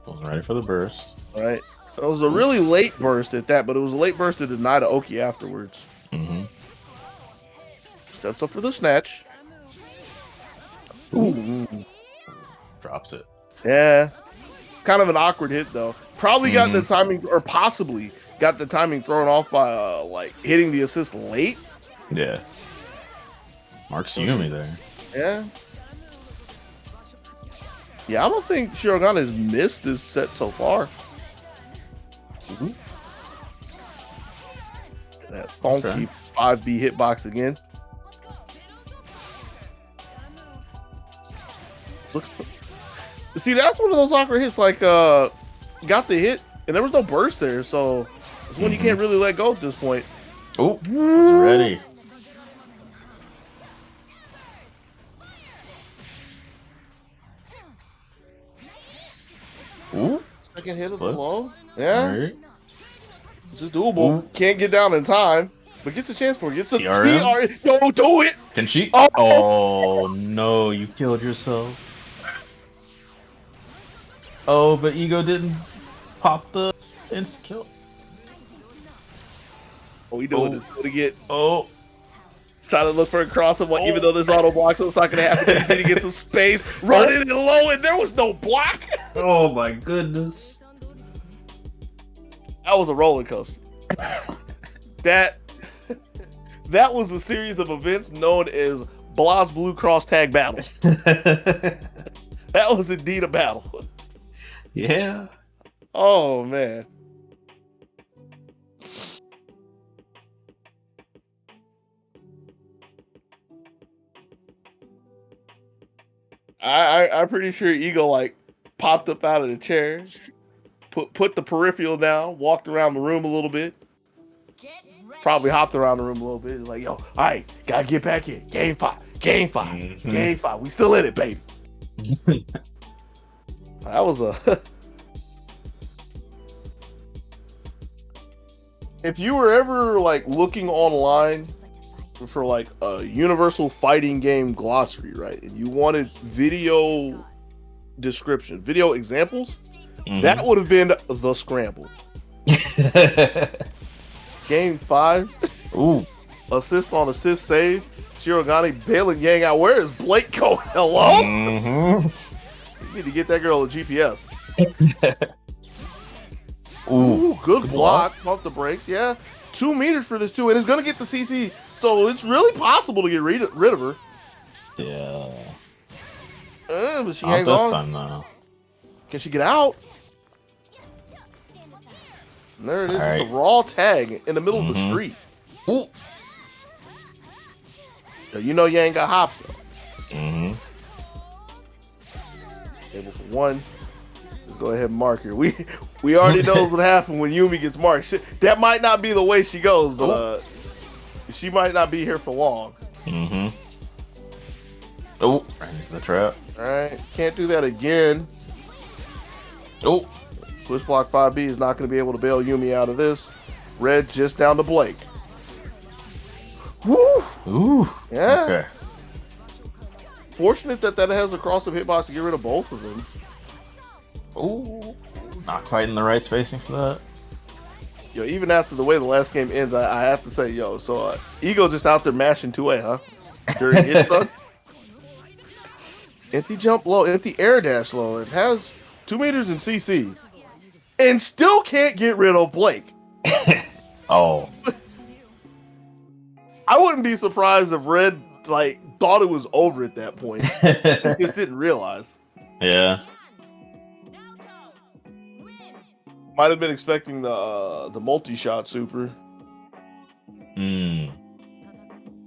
Wasn't ready for the burst. All right. It was a really late burst at that, but it was a late burst to deny to Oki afterwards. Mm-hmm. Steps up for the snatch. Ooh. Drops it. Yeah. Kind of an awkward hit, though. Probably got the timing, or possibly got the timing thrown off by like hitting the assist late. Yeah. Marks Yumi there. Yeah. Yeah, I don't think Shirogane has missed this set so far. That funky 5B hitbox again. See, that's one of those awkward hits. Like, got the hit, and there was no burst there, so it's one you can't really let go at this point. Oh, was ready. Ooh, Second hit of the Flip. low. Yeah, Right. this is doable. Can't get down in time, but gets a chance for it. Gets a TRM? TR. Don't do it. Can she? Oh. Oh no, you killed yourself. Oh, but Ego didn't pop the insta kill. Oh, we doing this to get. Oh, Trying to look for a crossover, even though there's auto block, so it's not going to happen. He gets some space, running it low, and there was no block. oh my goodness. That was a roller coaster. that was a series of events known as Blazblue cross tag battles. That was indeed a battle. Yeah. Oh man. I'm pretty sure Ego like popped up out of the chair, put the peripheral down, walked around the room a little bit. probably hopped around the room a little bit. Like, yo, all right, gotta get back in. Game 5. Game 5. Game 5. We still in it, baby. That was a... If you were ever like looking online for like a universal fighting game glossary, right, and you wanted video description, video examples, that would have been the Scramble. Game 5. Ooh. Assist on assist save. Shirogane bailing Yang out. Where is Blake going? Hello? You need to get that girl a GPS. Ooh, good block. Pump the brakes. Yeah. 2 meters for this too. And it's going to get the CC. So it's really possible to get rid of her. Yeah. But she Not hangs this on. time, though. Can she get out? And there it is. All It's right. a raw tag in the middle of the street. Ooh. Now, you know Yang got hops though. Table for 1. Let's go ahead and mark her. We already know what happened when Yumi gets marked. That might not be the way she goes, but she might not be here for long. Oh, right into the trap. All right, can't do that again. Oh. Push block 5B is not going to be able to bail Yumi out of this. Red just down to Blake. Woo! Ooh. Yeah. Okay. Fortunate that has a cross-up hitbox to get rid of both of them. Ooh. Not quite in the right spacing for that. Yo, even after the way the last game ends, I have to say, yo, so Ego just out there mashing 2A, huh? During hit stun. Empty jump low, empty air dash low. It has 2 meters in CC. And still can't get rid of Blake. Oh. I wouldn't be surprised if Red like thought it was over at that point. He just didn't realize. Yeah. Might have been expecting the multi-shot super.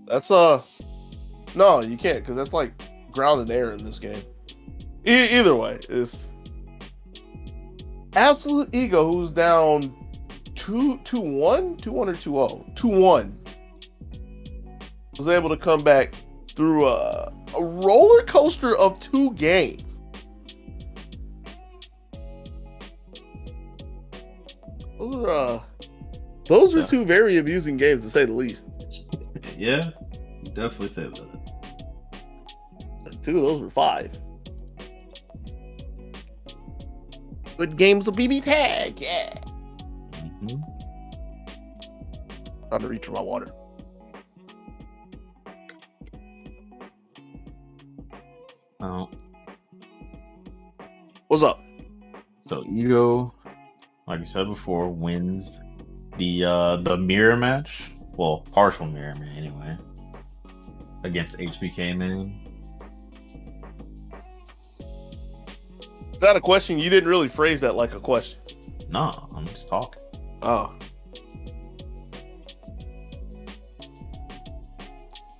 That's no, you can't, because that's like ground and air in this game. Either way, it's Absolute Ego, who's down 2-1, 2-1 or 2-0, 2-1, was able to come back through a roller coaster of 2 games. Those are 2 very amusing games, to say the least. Yeah. Definitely say that. 2 of those were 5. Good games of BB Tag, yeah. Time to reach for my water. Oh. What's up? So Ego, like you said before, wins the mirror match. Well, partial mirror match anyway. Against HBK Man. Is that a question? You didn't really phrase that like a question. No, I'm just talking. Oh.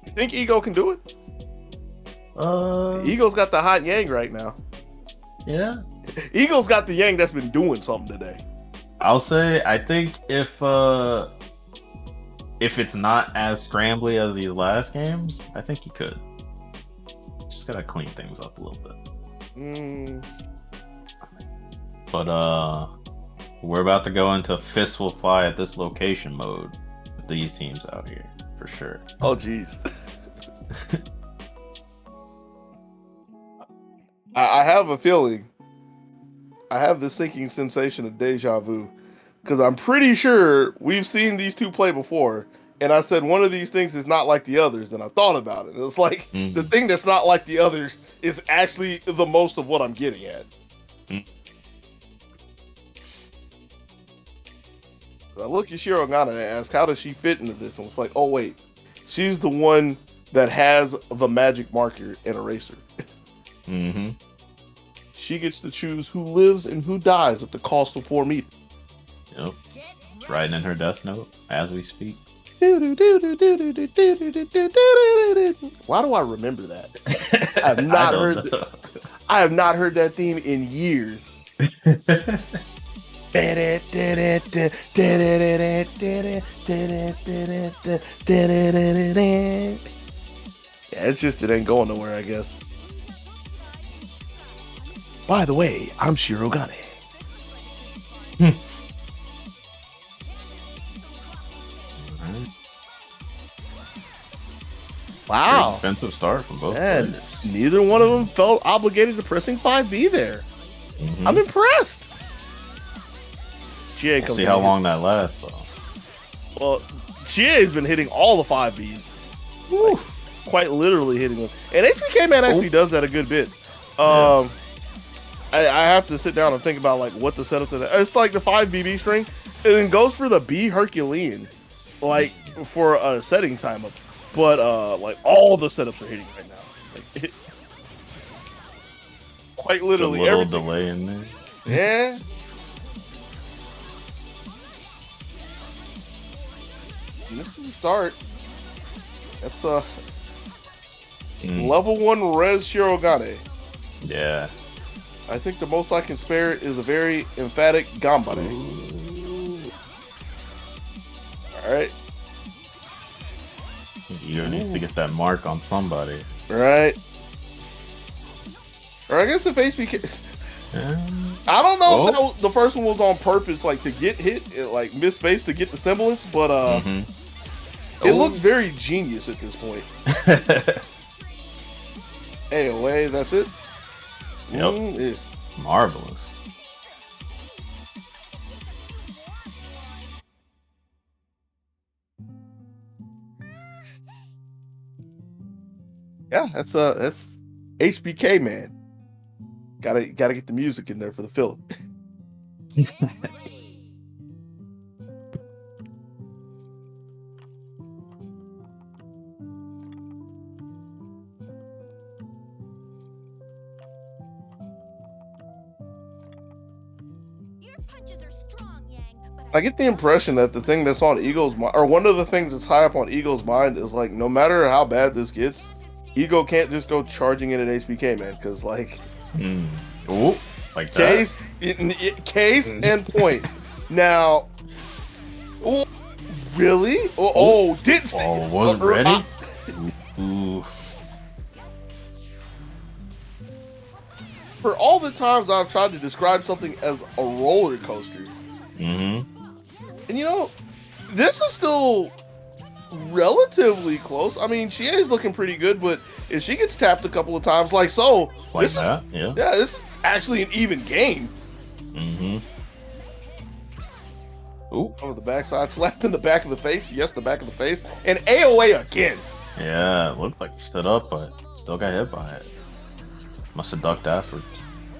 You think Ego can do it? Ego's got the hot Yang right now. Yeah. Ego's got the Yang that's been doing something today. I'll say I think if it's not as scrambly as these last games, I think he could. Just gotta clean things up a little bit. But we're about to go into Fist Will Fly at this location mode with these teams out here for sure. Oh jeez. I have a feeling. I have this sinking sensation of deja vu, because I'm pretty sure we've seen these 2 play before, and I said one of these things is not like the others, and I thought about it. It's like the thing that's not like the others is actually the most of what I'm getting at. I look at Shirogane and ask, how does she fit into this? And it's like, oh wait, she's the one that has the magic marker and eraser. She gets to choose who lives and who dies at the cost of 4 meters. Yep. It's writing in her death note as we speak. Why do I remember that? I have not heard. I have not heard that theme in years. Yeah, it's just it ain't going nowhere, I guess. By the way, I'm Shirogane. Alright. Wow. Great defensive start from both Man, players. neither one of them felt obligated to pressing 5B there. Mhm. I'm impressed. GA We'll comes see in how here. long that lasts, though. Well, GA's been hitting all the 5Bs. Like, quite literally hitting them. And HBK Man actually does that a good bit. I have to sit down and think about like what the setup to that. It's like the 5BB string, and then goes for the B Herculean, like for a setting time up. But like all the setups are hitting right now. Like, quite A literally little everything. delay in there. Yeah. And this is a start. That's the level 1 Res Shirogane. Yeah. I think the most I can spare is a very emphatic Gambare. Alright. Ego needs to get that mark on somebody. Right. Or I guess if HBK... Yeah. I don't know if that was, the first one was on purpose, like to get hit, like miss space to get the semblance, but it looks very genius at this point. AOA, that's it. Yep. Yeah. Marvelous. Yeah, that's HBK man. Gotta get the music in there for the film. Your punches are strong, Yang, but I get the impression that the thing that's on Ego's mind, or one of the things that's high up on Ego's mind, is like no matter how bad this gets, Ego can't just go charging in at HBK man, because like Ooh, like case that. case and point. Now, really? Didn't Oh, wasn't ready? Ooh. For all the times I've tried to describe something as a roller coaster, Mm-hmm. and you know, this is still relatively close. I mean, she is looking pretty good, but if she gets tapped a couple of times, like so, Like this that, is, this is actually an even game. Mm-hmm. Ooh. Oh, the backside slapped in the back of the face. Yes, the back of the face. And AOA again. Yeah, it looked like he stood up, but still got hit by it. Must have ducked afterwards.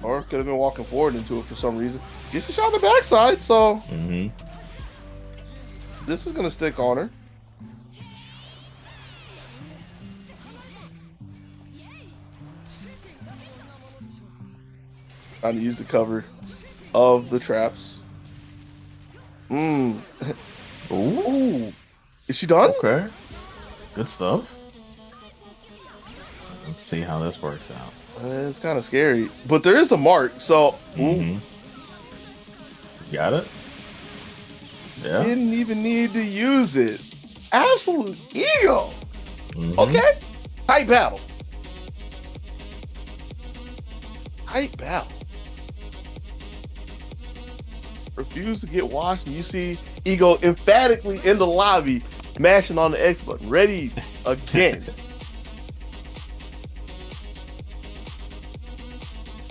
Or could have been walking forward into it for some reason. Gets a shot on the backside, so Mm-hmm. this is going to stick on her. Trying to use the cover of the traps. Ooh. Is she done? Okay. Good stuff. Let's see how this works out. It's kind of scary. But there is the mark, so... Mm-hmm. Got it? Yeah. Didn't even need to use it. Absolute ego. Mhm. Okay. Tight battle. Tight battle. Refuse to get washed, and you see Ego emphatically in the lobby, mashing on the X button, ready again.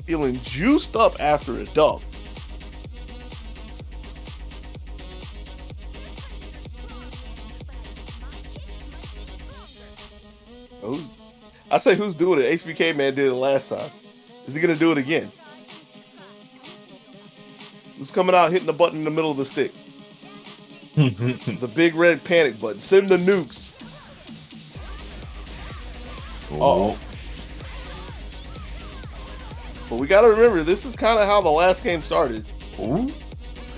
Feeling juiced up after a dub. I say who's doing it? HBK man did it last time. Is he gonna do it again? Who's coming out hitting the button in the middle of the stick? The big red panic button. Send the nukes. Uh-oh. But we gotta remember, this is kind of how the last game started. Ooh.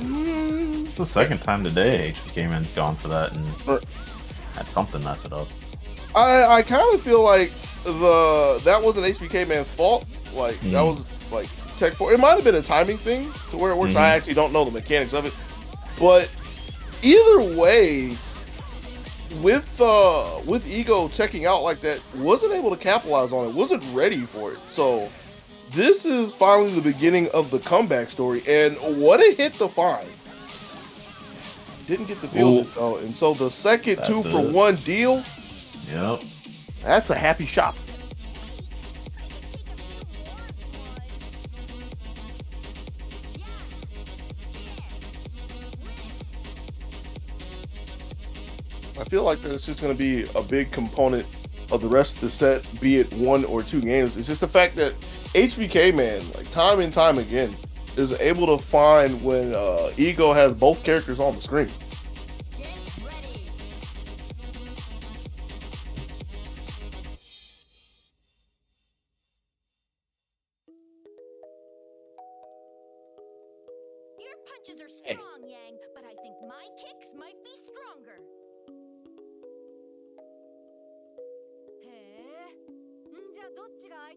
It's the second time today HBK Man's gone to that and had something mess it up. I kind of feel like that wasn't HBK man's fault. Like that was like Tech 4. It might have been a timing thing to where it works. I actually don't know the mechanics of it, but either way, with Ego checking out like that, wasn't able to capitalize on it, wasn't ready for it. So this is finally the beginning of the comeback story, and what a hit to find. Didn't get the field it though, and so the second 2-for-1 deal. Yep. That's a happy shop. I feel like that's just going to be a big component of the rest of the set, be it 1 or 2 games. It's just the fact that HBK Man, like time and time again, is able to find when Ego has both characters on the screen. Your punches are strong, Yang, but I think my kicks might be stronger.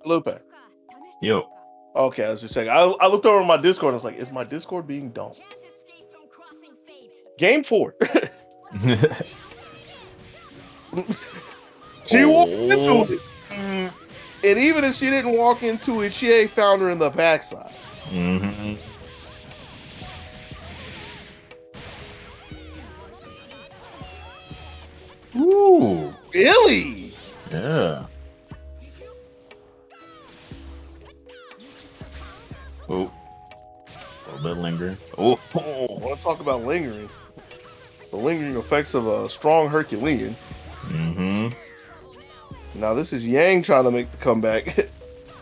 Lupe. Yo. Okay, I was just checking. I looked over my Discord and I was like, is my Discord being dumb? Game 4. She walked into it. And even if she didn't walk into it, she found her in the backside. Mm-hmm. Ooh. Really? Yeah. Oh. A little bit lingering. Oh. I want to talk about lingering. The lingering effects of a strong Herculean. Mm-hmm. Now this is Yang trying to make the comeback.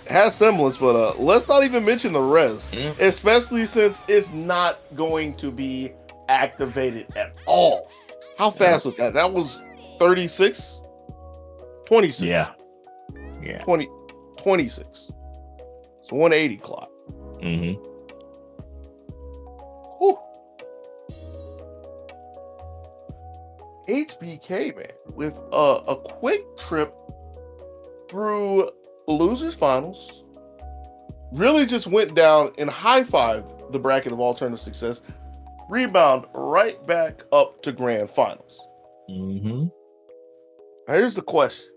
Has semblance, but let's not even mention the res. Especially since it's not going to be activated at all. How fast was that? That was 36? 26. Yeah. 26. So 180 clock. Mm-hmm. Whew. HBK, man, with a quick trip through losers finals, really just went down and high-fived the bracket of alternative success, rebound right back up to grand finals. Mm-hmm. Now here's the question.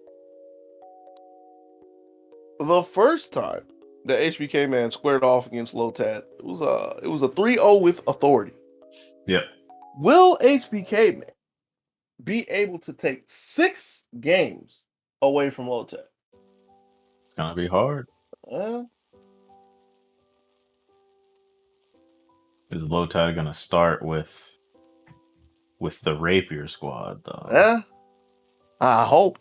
The first time that HBK man squared off against Lotad, it was a 3-0 with authority. Yep. Will HBK man be able to take 6 games away from Lotad? It's gonna be hard. Is Lotad gonna start with the Rapier squad though? Yeah. I hope.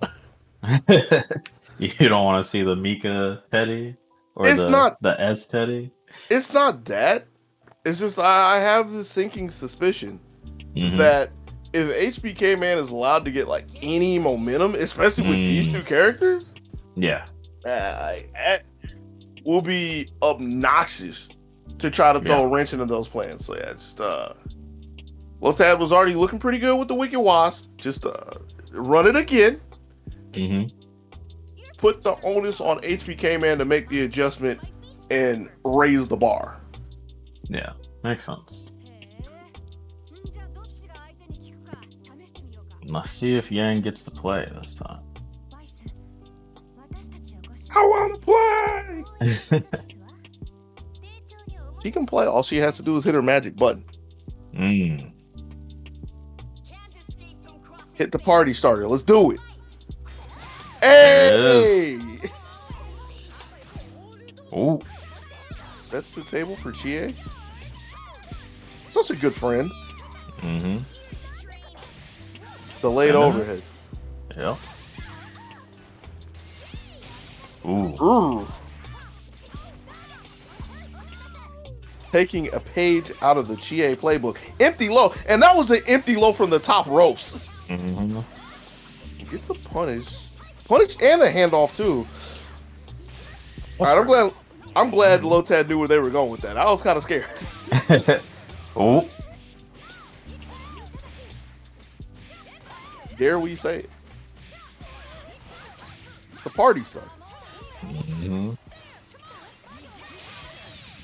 You don't want to see the Mika Teddy or It's not the S Teddy? It's not that. It's just I have this sinking suspicion that if HBK man is allowed to get like any momentum, especially with these 2 characters, yeah, it will be obnoxious to try to throw a wrench into those plans. So yeah, just Lotad was already looking pretty good with the Wicked Wasp. Just run it again. Put the onus on HBK man to make the adjustment and raise the bar. Yeah, makes sense. Let's see if Yang gets to play this time. I want to play. She can play. All she has to do is hit her magic button. Hit the party starter. Let's do it. Hey! Oh. Sets the table for Chie. Such a good friend. Delayed overhead. Yeah. Ooh. Ooh. Taking a page out of the Chie playbook. Empty low. And that was an empty low from the top ropes. Gets a punish. Punish and a handoff too. All right, I'm glad Lotad knew where they were going with that. I was kind of scared. Oh. Dare we say it? It's the party stuff.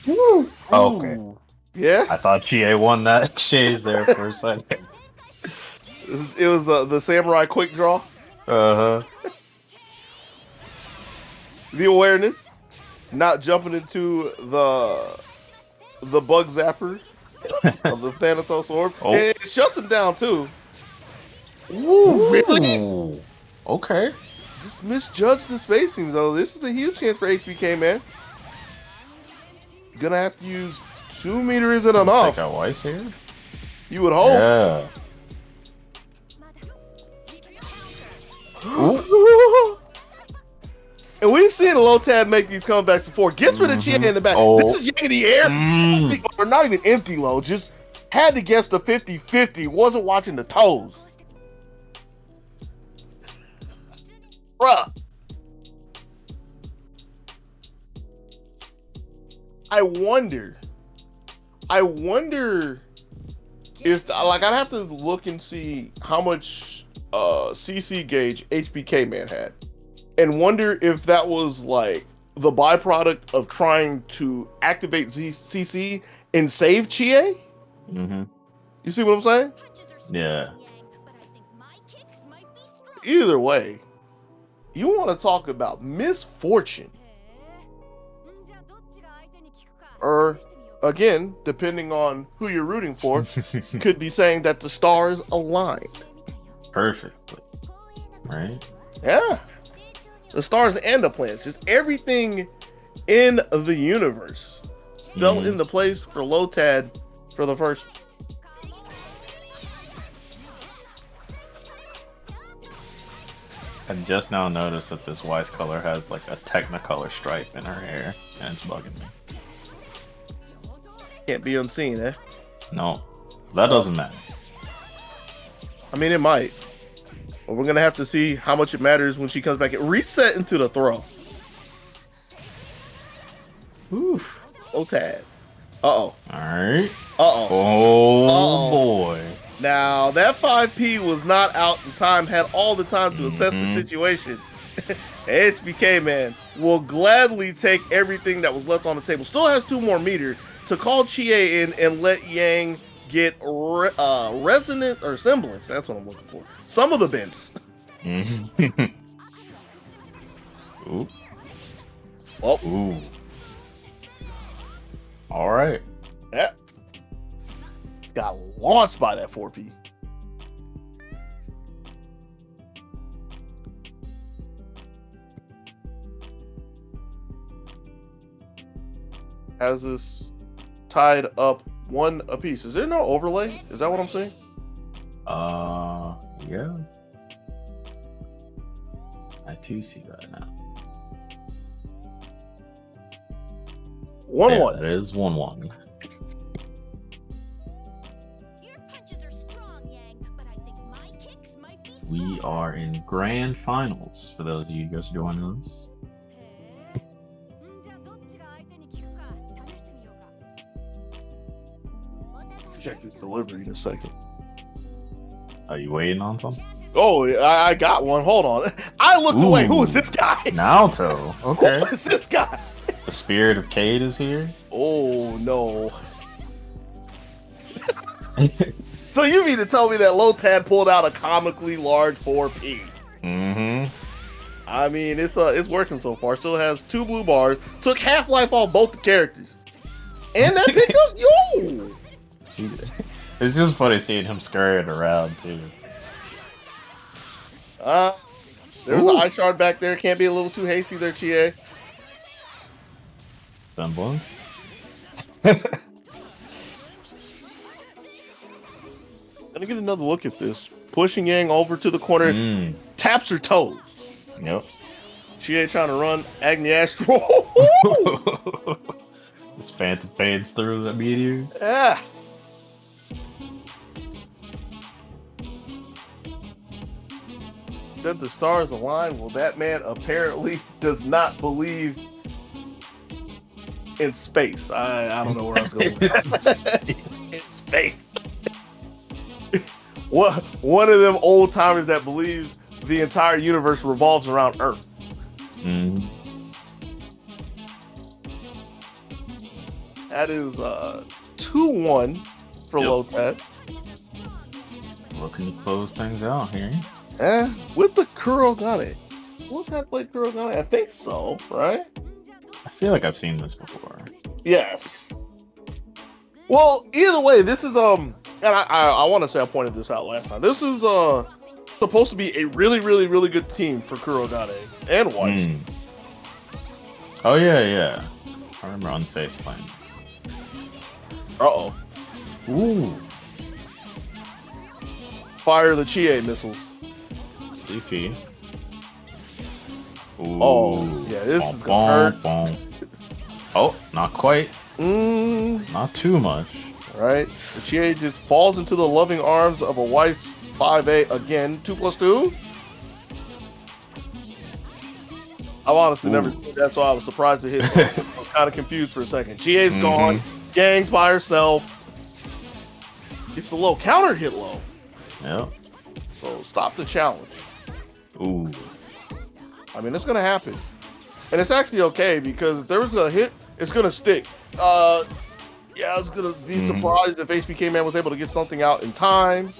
Oh, okay. Ooh. Yeah, I thought GA won that exchange there for a second. it was the samurai quick draw. Uh-huh. The awareness, not jumping into the bug zapper of the Thanatos orb. Oh. It shuts him down too. Ooh, really? Ooh. Okay. Just misjudged the spacing though. This is a huge chance for HBK, man. Gonna have to use 2 meter isn't enough. Take out Weiss here. You would hope. Yeah. Ooh. And we've seen Lotad make these comebacks before. Gets rid of Chia in the back. Oh. This is Yang in the air. Or not even empty low. Just had to guess the 50-50. Wasn't watching the toes. Bruh. I wonder if, like, I'd have to look and see how much CC gauge HBK man had, and wonder if that was like the byproduct of trying to activate CC and save Chie. Mm-hmm. You see what I'm saying? Yeah. Either way, you want to talk about misfortune, or again, depending on who you're rooting for, could be saying that the stars aligned. Perfectly. Right? Yeah. The stars and the planets, just everything in the universe fell into place for Lotad for the first. I just now noticed that this Wise color has like a Technicolor stripe in her hair, and it's bugging me. Can't be unseen, eh? No, that doesn't matter. I mean, it might. But we're gonna have to see how much it matters when she comes back. Reset into the throw. Oof. Lotad. Uh-oh. Alright. Uh-oh. Oh, boy. Now, that 5P was not out in time, had all the time to assess the situation. HBK, man, will gladly take everything that was left on the table. Still has 2 more meter to call Chie in and let Yang get resonant or semblance. That's what I'm looking for. Some of the bents. Ooh. Oh. Ooh. All right. Yeah. Got launched by that 4P. Has this tied up 1 apiece. Is there no overlay? Is that what I'm saying? Yeah. I too see that now. 1-1. That is 1-1. We are in grand finals for those of you guys joining us. Check this delivery in a second. Are you waiting on something? Oh, I got one. Hold on. I looked away. Who is this guy? Naoto. Okay. Who is this guy? The spirit of Cade is here. Oh, no. So you mean to tell me that Lotad pulled out a comically large 4P? Mm-hmm. I mean, it's working so far. Still has 2 blue bars. Took half-life off both the characters. And that pickup, yo! It's just funny seeing him scurrying around too. There's an eye shard back there. Can't be a little too hasty there, Chie. Semblance. Gonna get another look at this. Pushing Yang over to the corner. Taps her toes. Yep. Chie trying to run Agni Astro. This phantom fades through the meteors. Yeah. Said the stars align. Well, that man apparently does not believe in space. I don't know where I was going with that. In space. One of them old timers that believes the entire universe revolves around Earth. That is 2-1 for Yep. Lotad. Looking to close things out here. With the Kurogane. Lotad played Kurogane? I think so, right? I feel like I've seen this before. Yes. Well, either way, this is and I want to say I pointed this out last time. This is supposed to be a really, really, really good team for Kurogane and Weiss. Oh yeah. I remember Unsafe playing this. Uh-oh. Ooh. Fire the Chie missiles. DP. Ooh. Oh, yeah, this is gonna hurt. Oh, not quite. Mm. Not too much. Right? The Chie just falls into the loving arms of a Weiss 5A again. 2+2. I've honestly never seen that, so I was surprised to hit. So I was kind of confused for a second. Chie's gone. Gang's by herself. Gets the low counter hit low. Yep. So stop the challenge. Ooh. I mean, it's gonna happen, and it's actually okay because if there was a hit, it's gonna stick. Yeah, I was gonna be surprised if HBK Man was able to get something out in time.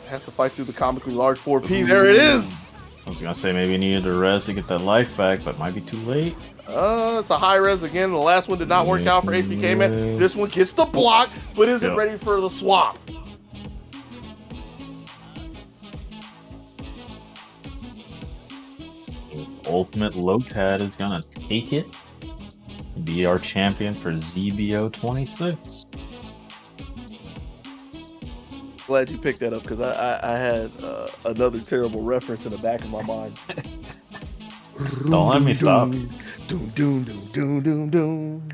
Has to fight through the comically large 4P. There it is. I was gonna say maybe he needed a res to get that life back, but might be too late. It's a high res again. The last one did not work out for HBK Man. This one gets the block, but isn't ready for the swap. Ultimate Lotad is gonna take it and be our champion for ZBO 26. Glad you picked that up because I had another terrible reference in the back of my mind. Don't let me stop. Doom, doom, doom, doom, doom, doom.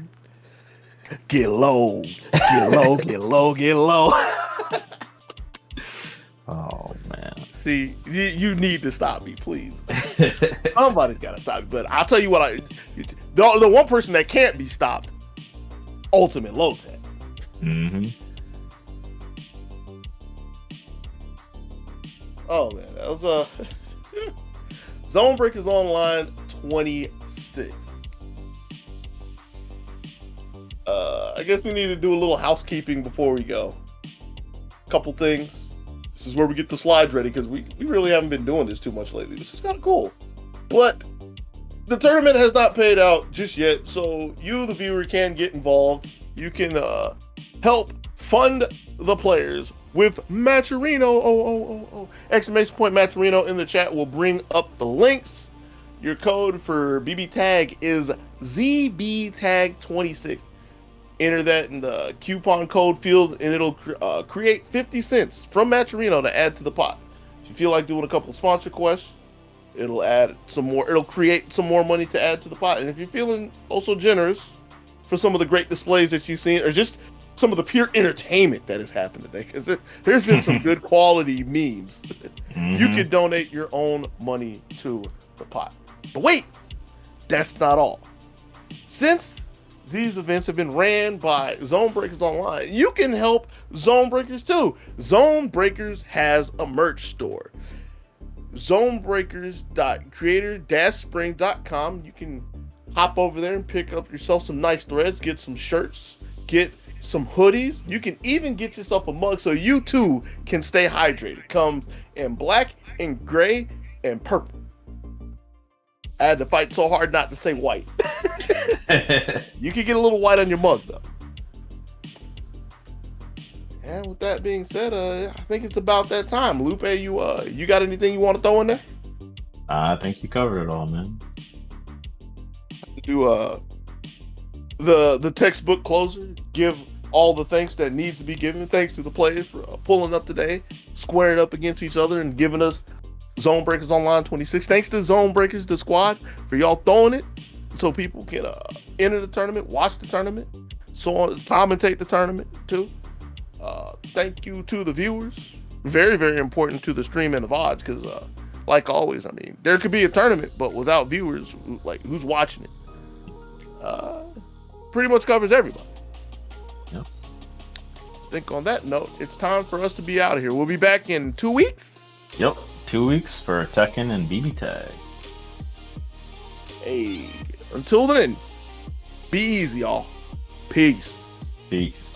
Get low, get low, get low, get low. Oh man. See, you need to stop me, please. Somebody's got to stop me. But I'll tell you what, the one person that can't be stopped, Ultimate Lotad. Oh man, that was ZoneBreakers Online 26. I guess we need to do a little housekeeping before we go. Couple things. This is where we get the slides ready because we really haven't been doing this too much lately, which is kind of cool. But the tournament has not paid out just yet, so you, the viewer, can get involved. You can help fund the players with Matcherino. Exclamation point Matcherino in the chat will bring up the links. Your code for BB Tag is ZBTag26. Enter that in the coupon code field, and it'll create 50 cents from Matcherino to add to the pot. If you feel like doing a couple of sponsor quests, it'll add some more. It'll create some more money to add to the pot. And if you're feeling also generous for some of the great displays that you've seen, or just some of the pure entertainment that has happened today, because there's been some good quality memes, you can donate your own money to the pot. But wait, that's not all. Since these events have been ran by ZoneBreakers Online, you can help ZoneBreakers too. ZoneBreakers has a merch store. ZoneBreakers.creator-spring.com. You can hop over there and pick up yourself some nice threads, get some shirts, get some hoodies. You can even get yourself a mug so you too can stay hydrated. Comes in black and gray and purple. I had to fight so hard not to say white. You can get a little white on your mug though. And with that being said, I think it's about that time. Lupe, you got anything you want to throw in there? I think you covered it all, man. Do the textbook closer. Give all the thanks that needs to be given. Thanks to the players for pulling up today, squaring up against each other, and giving us ZoneBreakers Online 26. Thanks to ZoneBreakers, the squad, for y'all throwing it so people can enter the tournament, watch the tournament, so on, commentate the tournament too. Thank you to the viewers. Very, very important to the stream and the VODs because, like always, I mean, there could be a tournament, but without viewers, like who's watching it? Pretty much covers everybody. Yep. I think on that note, it's time for us to be out of here. We'll be back in 2 weeks. Yep, 2 weeks for Tekken and BB Tag. Hey, until then, Be easy, y'all. Peace. Peace.